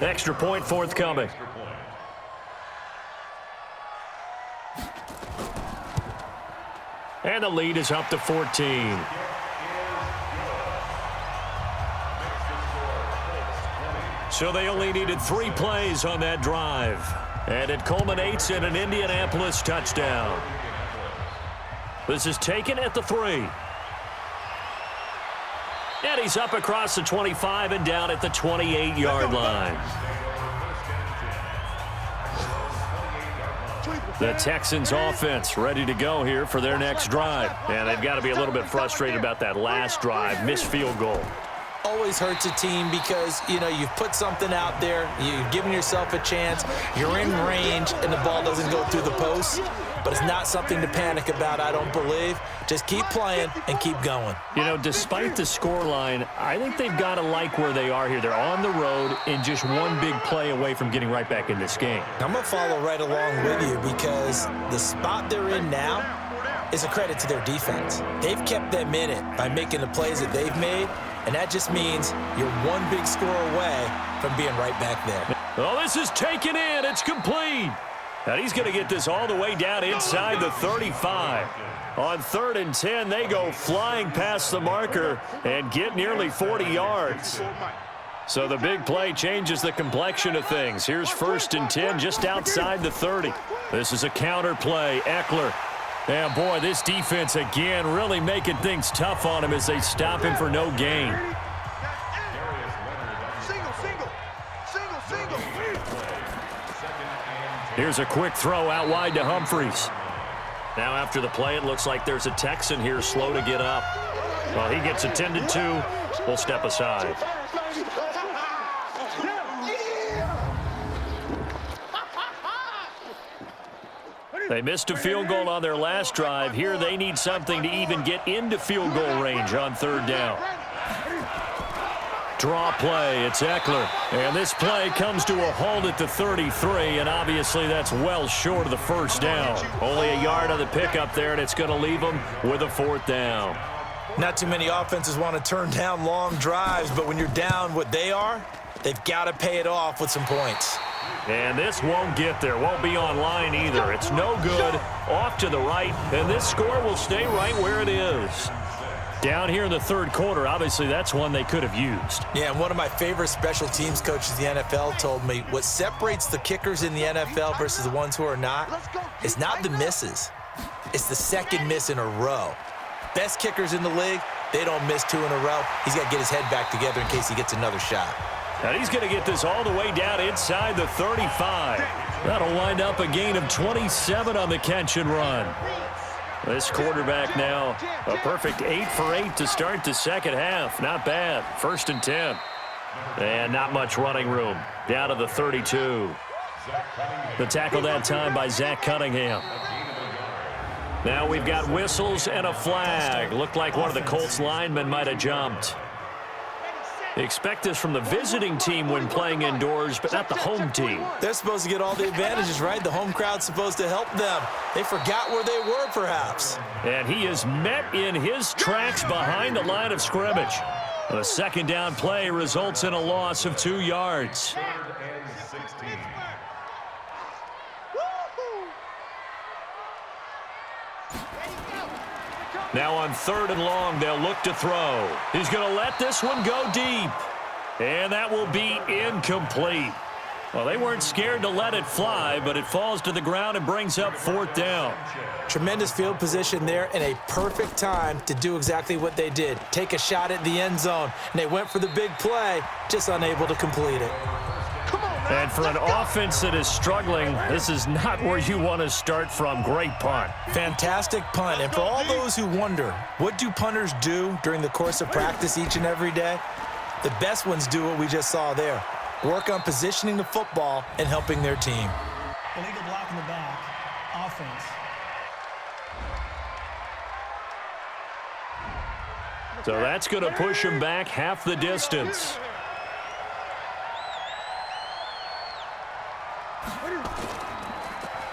Extra point forthcoming. And the lead is up to 14. So they only needed 3 plays on that drive. And it culminates in an Indianapolis touchdown. This is taken at the 3. And he's up across the 25 and down at the 28-yard line. The Texans offense ready to go here for their next drive. And they've got to be a little bit frustrated about that last drive, missed field goal. Always hurts a team because, you know, you've put something out there, you've given yourself a chance, you're in range, and the ball doesn't go through the post. But it's not something to panic about, I don't believe. Just keep playing and keep going. You know, despite the scoreline, I think they've got to like where they are here. They're on the road and just one big play away from getting right back in this game. I'm going to follow right along with you because the spot they're in now is a credit to their defense. They've kept them in it by making the plays that they've made, and that just means you're one big score away from being right back there. Oh, this is taken in. It's complete. And he's going to get this all the way down inside the 35. On 3rd and 10, they go flying past the marker and get nearly 40 yards. So the big play changes the complexion of things. Here's 1st and 10 just outside the 30. This is a counter play. Eckler. And boy, this defense again really making things tough on him as they stop him for no gain. Here's a quick throw out wide to Humphries. Now after the play, it looks like there's a Texan here slow to get up. Well, he gets attended to. We'll step aside. They missed a field goal on their last drive. Here they need something to even get into field goal range on 3rd down. Draw play, it's Eckler. And this play comes to a halt at the 33, and obviously that's well short of the first down. Only a yard on the pickup there, and it's going to leave them with a 4th down. Not too many offenses want to turn down long drives, but when you're down what they are, they've got to pay it off with some points. And this won't get there, won't be online either. It's no good, off to the right, and this score will stay right where it is. Down here in the 3rd quarter, obviously that's one they could have used. Yeah, and one of my favorite special teams coaches in the NFL told me what separates the kickers in the NFL versus the ones who are not is not the misses. It's the 2nd miss in a row. Best kickers in the league, they don't miss 2 in a row. He's got to get his head back together in case he gets another shot. And he's going to get this all the way down inside the 35. That'll wind up a gain of 27 on the catch and run. This quarterback now a perfect 8 for 8 to start the second half. Not bad. 1st and 10. And not much running room. Down to the 32. The tackle that time by Zach Cunningham. Now we've got whistles and a flag. Looked like one of the Colts linemen might have jumped. They expect this from the visiting team when playing indoors, but not the home team. They're supposed to get all the advantages, right? The home crowd's supposed to help them. They forgot where they were, perhaps. And he is met in his tracks behind the line of scrimmage. The second down play results in a loss of 2 yards. Now on 3rd and long, they'll look to throw. He's going to let this one go deep. And that will be incomplete. Well, they weren't scared to let it fly, but it falls to the ground and brings up 4th down. Tremendous field position there and a perfect time to do exactly what they did. Take a shot at the end zone, and they went for the big play, just unable to complete it. And for an offense that is struggling, this is not where you want to start from. Great punt. Fantastic punt. And for all those who wonder, what do punters do during the course of practice each and every day? The best ones do what we just saw there. Work on positioning the football and helping their team. Illegal block in the back. Offense. So that's going to push him back half the distance.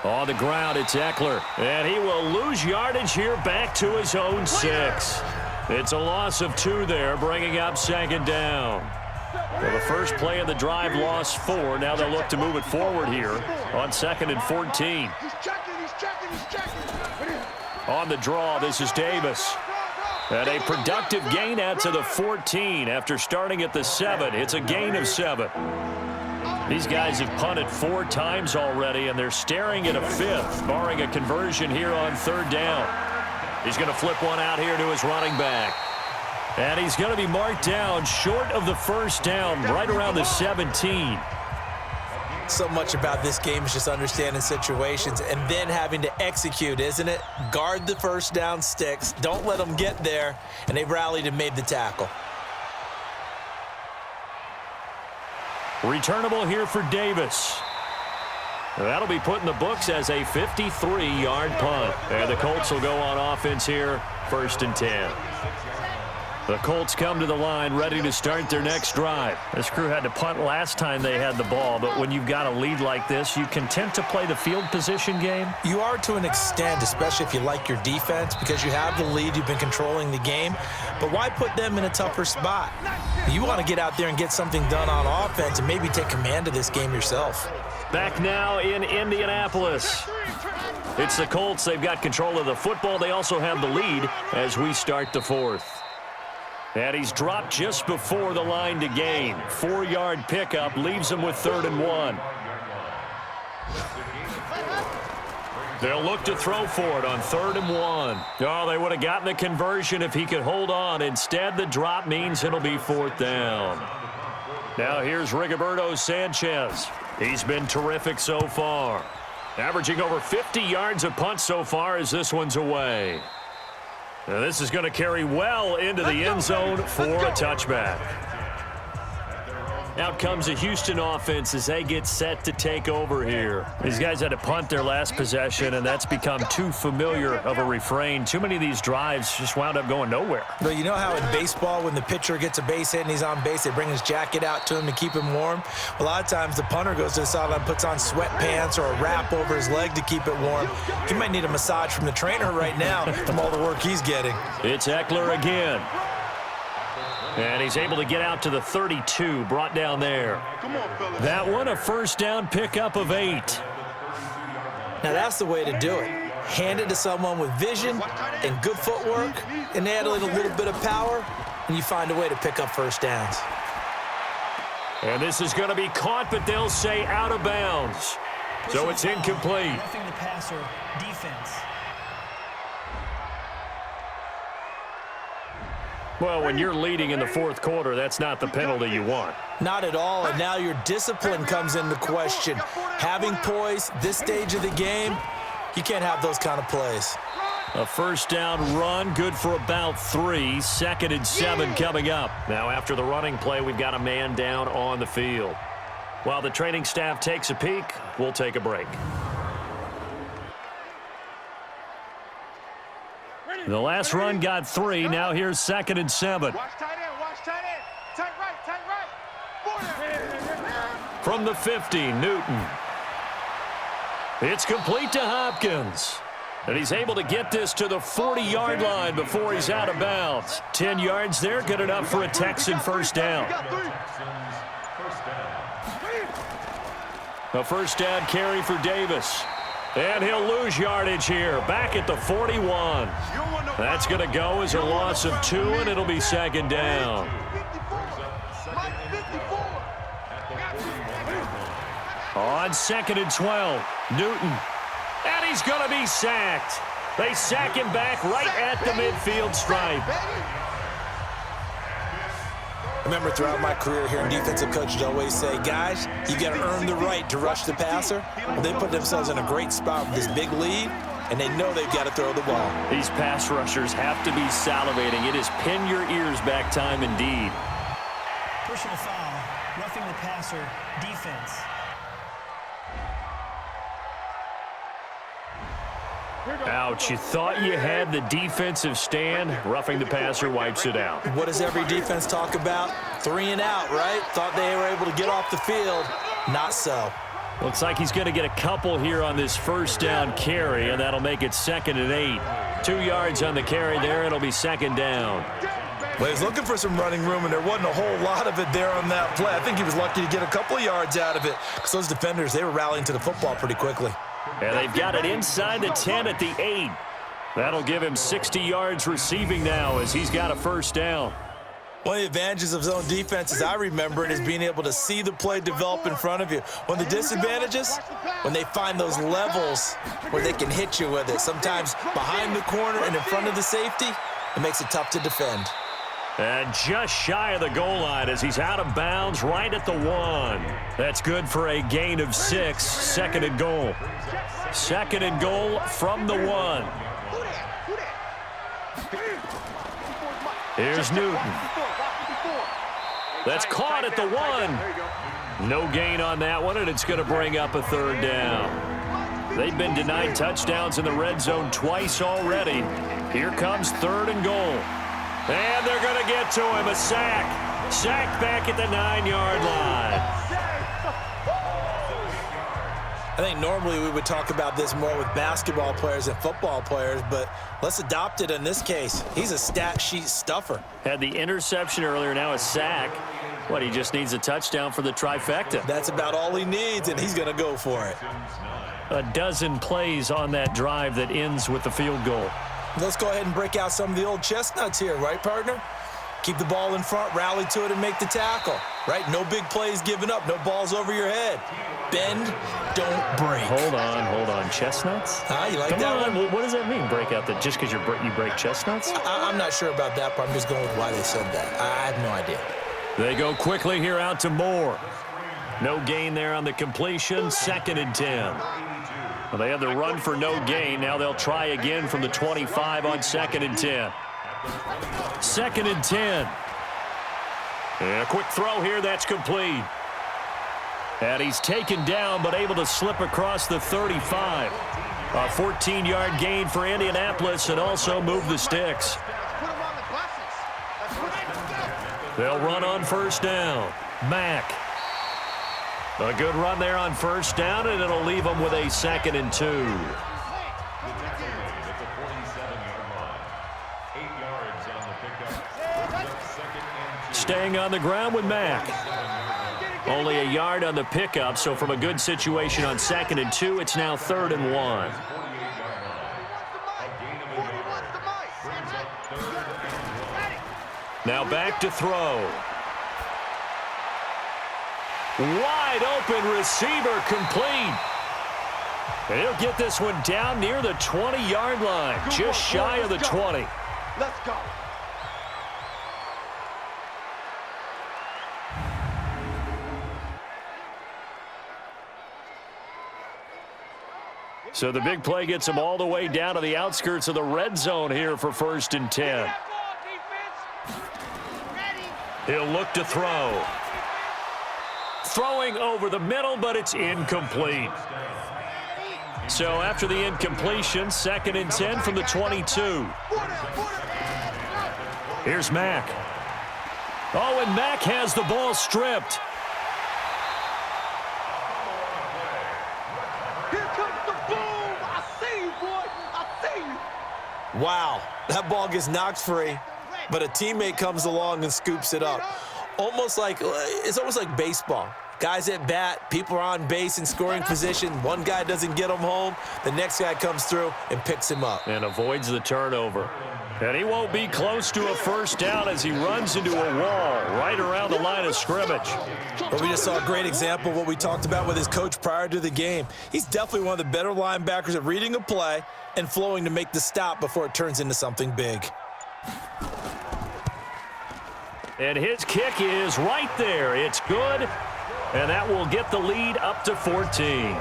On the ground, it's Eckler. And he will lose yardage here back to his own 6. It's a loss of 2 there, bringing up 2nd down. Well, the first play of the drive lost 4. Now they'll look to move it forward here on 2nd and 14. He's checking. On the draw, this is Davis. And a productive gain out to the 14 after starting at the 7. It's a gain of 7. These guys have punted 4 times already, and they're staring at a 5th, barring a conversion here on 3rd down. He's going to flip one out here to his running back. And he's going to be marked down short of the 1st down, right around the 17. So much about this game is just understanding situations and then having to execute, isn't it? Guard the 1st down sticks. Don't let them get there. And they rallied and made the tackle. Returnable here for Davis. That'll be put in the books as a 53-yard punt. And the Colts will go on offense here, 1st and 10. The Colts come to the line ready to start their next drive. This crew had to punt last time they had the ball, but when you've got a lead like this, you content to play the field position game? You are to an extent, especially if you like your defense, because you have the lead, you've been controlling the game. But why put them in a tougher spot? You want to get out there and get something done on offense and maybe take command of this game yourself. Back now in Indianapolis. It's the Colts. They've got control of the football. They also have the lead as we start the 4th. And he's dropped just before the line to gain. 4-yard pickup leaves him with 3rd and 1. They'll look to throw for it on 3rd and 1. Oh, they would have gotten the conversion if he could hold on. Instead, the drop means it'll be 4th down. Now here's Rigoberto Sanchez. He's been terrific so far. Averaging over 50 yards of punt so far as this one's away. Now this is going to carry well into the end zone for a touchback. Out comes the Houston offense as they get set to take over here. These guys had to punt their last possession, and that's become too familiar of a refrain. Too many of these drives just wound up going nowhere. Well, you know how in baseball, when the pitcher gets a base hit and he's on base, they bring his jacket out to him to keep him warm? A lot of times the punter goes to the sideline, puts on sweatpants or a wrap over his leg to keep it warm. He might need a massage from the trainer right now from all the work he's getting. It's Eckler again. And he's able to get out to the 32, brought down there. That one, a 1st down pickup of 8. Now that's the way to do it. Hand it to someone with vision and good footwork, and add a little bit of power, and you find a way to pick up 1st downs. And this is going to be caught, but they'll say out of bounds. So it's incomplete. Roughing the passer, defense. Well, when you're leading in the 4th quarter, that's not the penalty you want. Not at all, and now your discipline comes into question. Having poise, this stage of the game, you can't have those kind of plays. A first down run, good for about 3. 2nd and 7 coming up. Now after the running play, we've got a man down on the field. While the training staff takes a peek, we'll take a break. The last run got 3. Now here's 2nd and 7. Watch tight end, watch tight end. Tight right. From the 50, Newton. It's complete to Hopkins. And he's able to get this to the 40-yard line before he's out of bounds. 10 yards there, good enough for a Texan first down. A first down carry for Davis. And he'll lose yardage here. Back at the 41. That's going to go as a loss of 2, and it'll be 2nd down. On 2nd and 12, Newton. And he's going to be sacked. They sack him back right at the midfield stripe. I remember throughout my career hearing defensive coaches always say, guys, you got to earn the right to rush the passer. Well, they put themselves in a great spot with this big lead, and they know they've got to throw the ball. These pass rushers have to be salivating. It is pin your ears back time indeed. Personal foul, roughing the passer, defense. Ouch, you thought you had the defensive stand. Roughing the passer wipes it out. What does every defense talk about? 3 and out, right? Thought they were able to get off the field. Not so. Looks like he's going to get a couple here on this first down carry, and that'll make it 2nd and 8. 2 yards on the carry there. It'll be 2nd down. Well, he's looking for some running room, and there wasn't a whole lot of it there on that play. I think he was lucky to get a couple of yards out of it because those defenders, they were rallying to the football pretty quickly. And they've got it inside the 10 at the 8. That'll give him 60 yards receiving now as he's got a first down. One of the advantages of zone defense, as I remember it, is being able to see the play develop in front of you. One of the disadvantages, when they find those levels where they can hit you with it, sometimes behind the corner and in front of the safety, it makes it tough to defend. And just shy of the goal line as he's out of bounds right at the 1. That's good for a gain of 6. 2nd and goal. 2nd and goal from the 1. Here's Newton. That's caught at the 1. No gain on that one, and it's going to bring up a 3rd down. They've been denied touchdowns in the red zone twice already. Here comes 3rd and goal. And they're going to get to him. A sack. Sacked back at the 9-yard line. I think normally we would talk about this more with basketball players and football players, but let's adopt it in this case. He's a stat sheet stuffer. Had the interception earlier, now a sack. What, he just needs a touchdown for the trifecta. That's about all he needs, and he's going to go for it. A dozen plays on that drive that ends with the field goal. Let's go ahead and break out some of the old chestnuts here, right, partner? Keep the ball in front, rally to it, and make the tackle, right? No big plays given up, no balls over your head. Bend, don't break. Hold on. Chestnuts? You like Come that on. one? What does that mean, break out? That just because you break chestnuts? I'm not sure about that, but I'm just going with why they said that. I have no idea. They go quickly here out to Moore. No gain there on the completion. 2nd and 10. Well, they had the run for no gain. Now they'll try again from the 25 on 2nd and 10. 2nd and 10. And a quick throw here. That's complete. And he's taken down but able to slip across the 35. A 14-yard gain for Indianapolis and also move the sticks. They'll run on first down. Mack. A good run there on first down, and it'll leave them with a 2nd and 2. Staying on the ground with Mack. Only a yard on the pickup, so from a good situation on 2nd and 2, it's now 3rd and 1. Now back to throw. Wide open receiver complete. And he'll get this one down near the 20-yard line, just shy of the 20. Let's go. So the big play gets him all the way down to the outskirts of the red zone here for 1st and 10. He'll look to throw. Throwing over the middle, but it's incomplete. So after the incompletion, 2nd and 10 from the 22. Here's Mack. Oh, and Mack has the ball stripped. Here comes the boom. I see you, boy. I see you. Wow, that ball gets knocked free, but a teammate comes along and scoops it up. It's almost like baseball. Guys at bat, people are on base in scoring position. One guy doesn't get him home. The next guy comes through and picks him up. And avoids the turnover. And he won't be close to a 1st down as he runs into a wall right around the line of scrimmage. But we just saw a great example of what we talked about with his coach prior to the game. He's definitely one of the better linebackers at reading a play and flowing to make the stop before it turns into something big. And his kick is right there. It's good, and that will get the lead up to 14.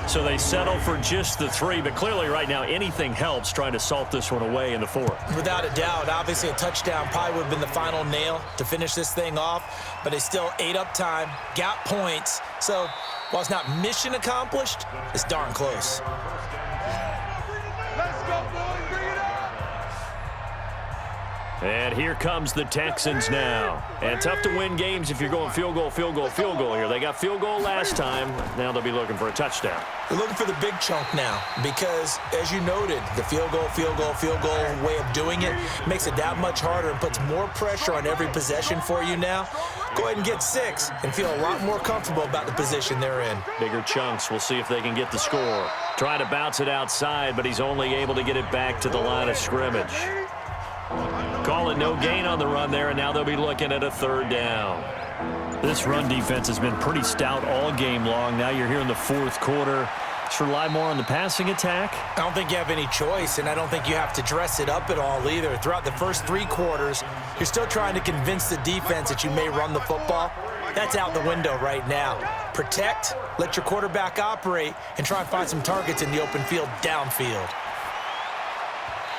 So they settle for just the 3, but clearly right now anything helps trying to salt this one away in the 4th. Without a doubt, obviously a touchdown probably would have been the final nail to finish this thing off, but they still ate up time, got points. So while it's not mission accomplished, it's darn close. Let's go, boys. Bring it up. And here comes the Texans now. And tough to win games if you're going field goal, field goal, field goal here. They got field goal last time. Now they'll be looking for a touchdown. They're looking for the big chunk now because, as you noted, the field goal way of doing it makes it that much harder and puts more pressure on every possession for you now. Go ahead and get 6 and feel a lot more comfortable about the position they're in. Bigger chunks. We'll see if they can get the score. Try to bounce it outside, but he's only able to get it back to the line of scrimmage. Call it no gain on the run there, and now they'll be looking at a 3rd down. This run defense has been pretty stout all game long. Now you're here in the 4th quarter. Just rely more on the passing attack. I don't think you have any choice, and I don't think you have to dress it up at all either. Throughout the first 3 quarters, you're still trying to convince the defense that you may run the football. That's out the window right now. Protect, let your quarterback operate, and try and find some targets in the open field downfield.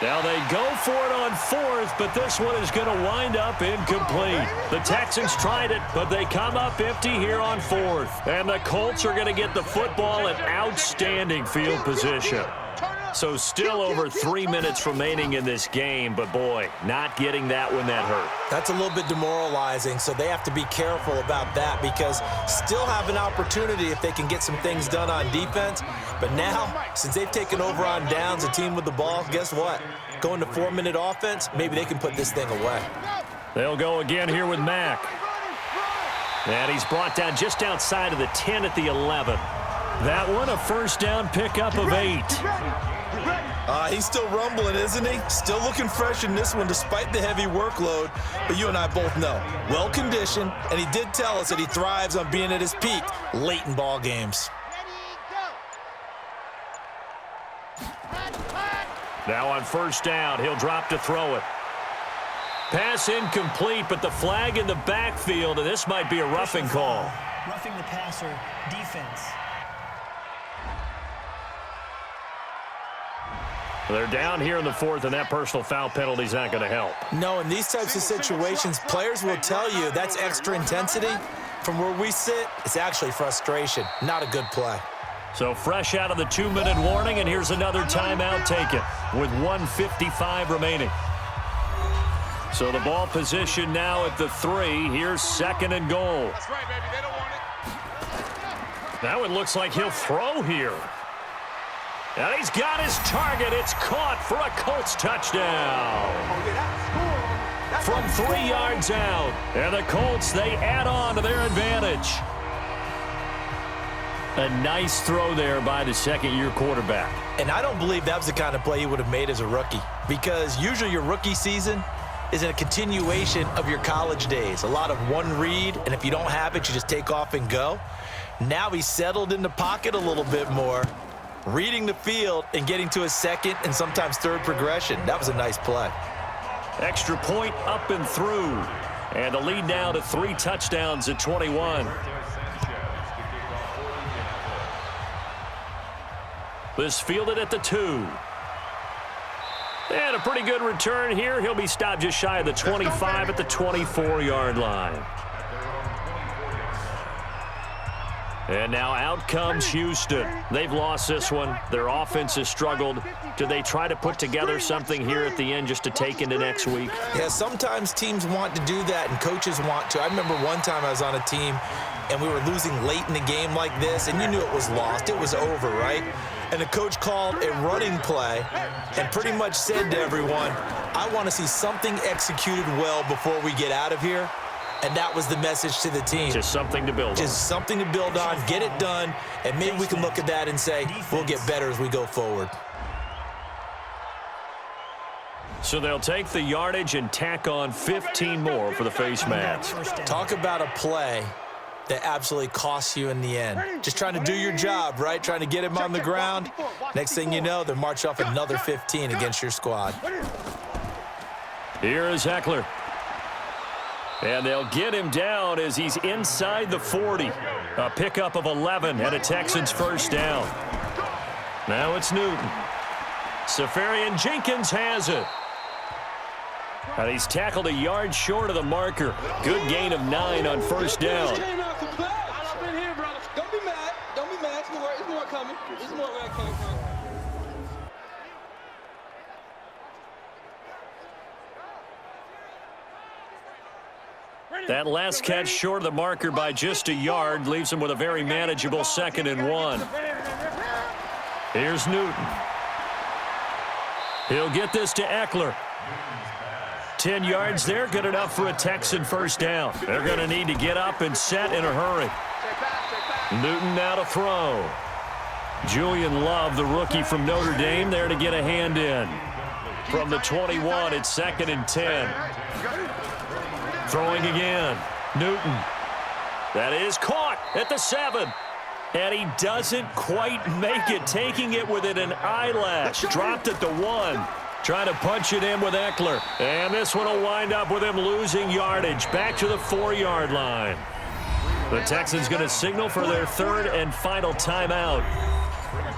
Now they go for it on 4th, but this one is going to wind up incomplete. The Texans tried it, but they come up empty here on 4th. And the Colts are going to get the football in outstanding field position. So still over 3 minutes remaining in this game, but boy, not getting that when that hurt. That's a little bit demoralizing, so they have to be careful about that because still have an opportunity if they can get some things done on defense. But now, since they've taken over on downs, a team with the ball, guess what? Going to 4-minute offense, maybe they can put this thing away. They'll go again here with Mack. And he's brought down just outside of the 10 at the 11. That one a 1st down pickup of 8. He's still rumbling, isn't he? Still looking fresh in this one despite the heavy workload. But you and I both know, well-conditioned, and he did tell us that he thrives on being at his peak late in ball games. Now on 1st down, he'll drop to throw it. Pass incomplete, but the flag in the backfield, and this might be a roughing call. Roughing the passer, defense. They're down here in the 4th, and that personal foul penalty is not going to help. No, in these types of situations, players will tell you that's extra intensity. From where we sit, it's actually frustration. Not a good play. So fresh out of the 2-minute warning, and here's another timeout taken with 1:55 remaining. So the ball position now at the 3. Here's 2nd and goal. That's right, baby. They don't want it. Now it looks like he'll throw here. And he's got his target. It's caught for a Colts touchdown. From 3 yards out. And the Colts, they add on to their advantage. A nice throw there by the 2nd-year quarterback. And I don't believe that was the kind of play he would have made as a rookie. Because usually your rookie season is a continuation of your college days. A lot of one read, and if you don't have it, you just take off and go. Now he's settled in the pocket a little bit more, reading the field and getting to his 2nd and sometimes 3rd progression. That was a nice play. Extra point up and through. And the lead now to 3 touchdowns at 21. This fielded at the 2. And a pretty good return here. He'll be stopped just shy of the 25 at the 24-yard line. And now out comes Houston. They've lost this one. Their offense has struggled. Do they try to put together something here at the end just to take into next week? Yeah, sometimes teams want to do that and coaches want to. I remember one time I was on a team and we were losing late in the game like this, and you knew it was lost. It was over, right? And the coach called a running play and pretty much said to everyone, I want to see something executed well before we get out of here. And that was the message to the team. Just something to build on. Just something to build on, get it done, and maybe we can look at that and say, we'll get better as we go forward. So they'll take the yardage and tack on 15 more for the face mask. Talk about a play that absolutely costs you in the end. Just trying to do your job, right? Trying to get him on the ground. Next thing you know, they're marching off another 15 against your squad. Here is Eckler. And they'll get him down as he's inside the 40. A pickup of 11 and a Texans first down. Now it's Newton. Safarian Jenkins has it. And he's tackled a yard short of the marker. Good gain of 9 on first down. Don't be mad. Don't be mad. It's more coming. It's more where it came from. That last catch short of the marker by just a yard leaves him with a very manageable 2nd and 1. Here's Newton. He'll get this to Eckler. 10 yards there, good enough for a Texan first down. They're going to need to get up and set in a hurry. Newton now to throw. Julian Love, the rookie from Notre Dame, there to get a hand in. From the 21, it's 2nd and 10. Throwing again. Newton. That is caught at the 7. And he doesn't quite make it, taking it within an eyelash. Dropped at the 1. Trying to punch it in with Eckler. And this one will wind up with him losing yardage. Back to the 4-yard line. The Texans going to signal for their 3rd and final timeout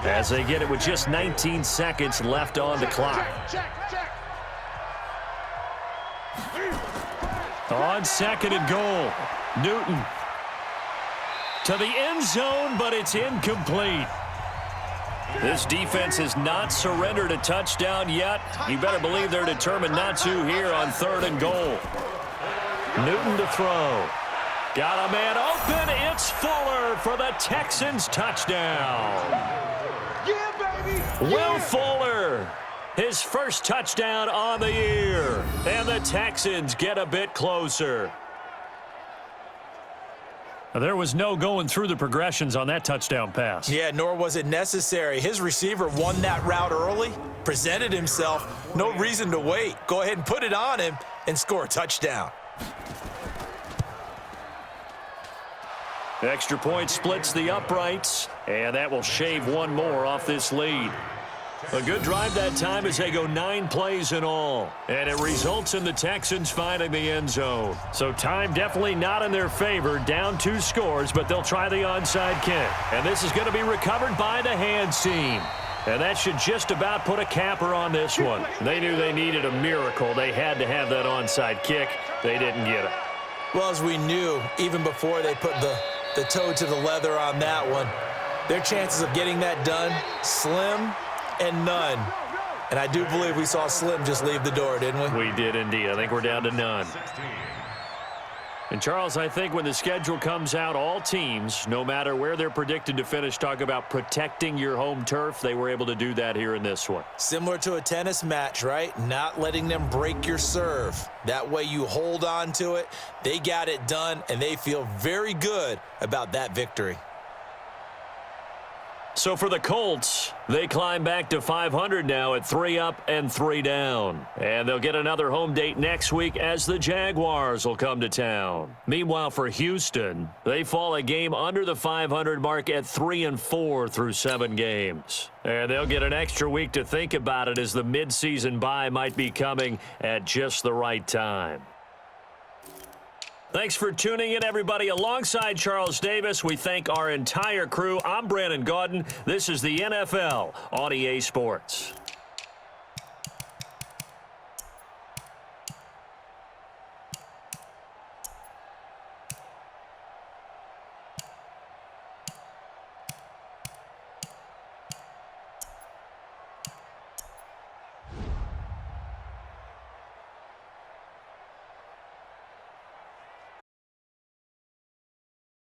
as they get it with just 19 seconds left on the clock. On 2nd and goal, Newton to the end zone, but it's incomplete. This defense has not surrendered a touchdown yet. You better believe they're determined not to here on 3rd and goal. Newton to throw. Got a man open. It's Fuller for the Texans touchdown. Yeah, baby. Will Fuller, his first touchdown on the year. And the Texans get a bit closer. There was no going through the progressions on that touchdown pass. Yeah, nor was it necessary. His receiver won that route early, presented himself. No reason to wait. Go ahead and put it on him and score a touchdown. Extra point splits the uprights, and that will shave one more off this lead. A good drive that time as they go 9 plays in all. And it results in the Texans finding the end zone. So time definitely not in their favor. Down 2 scores, but they'll try the onside kick. And this is going to be recovered by the hands team. And that should just about put a capper on this one. They knew they needed a miracle. They had to have that onside kick. They didn't get it. Well, as we knew, even before they put the toe to the leather on that one, their chances of getting that done, slim and none. And I do believe we saw Slim just leave the door, didn't we? We did indeed. I think we're down to none. And Charles, I think when the schedule comes out, all teams, no matter where they're predicted to finish, talk about protecting your home turf. They were able to do that here in this one. Similar to a tennis match, right? Not letting them break your serve. That way you hold on to it. They got it done, and they feel very good about that victory. So for the Colts, they climb back to 500 now at 3 up and 3 down. And they'll get another home date next week as the Jaguars will come to town. Meanwhile, for Houston, they fall a game under the 500 mark at 3-4 through 7 games. And they'll get an extra week to think about it as the midseason bye might be coming at just the right time. Thanks for tuning in, everybody. Alongside Charles Davis, we thank our entire crew. I'm Brandon Gaudin. This is the NFL on EA Sports.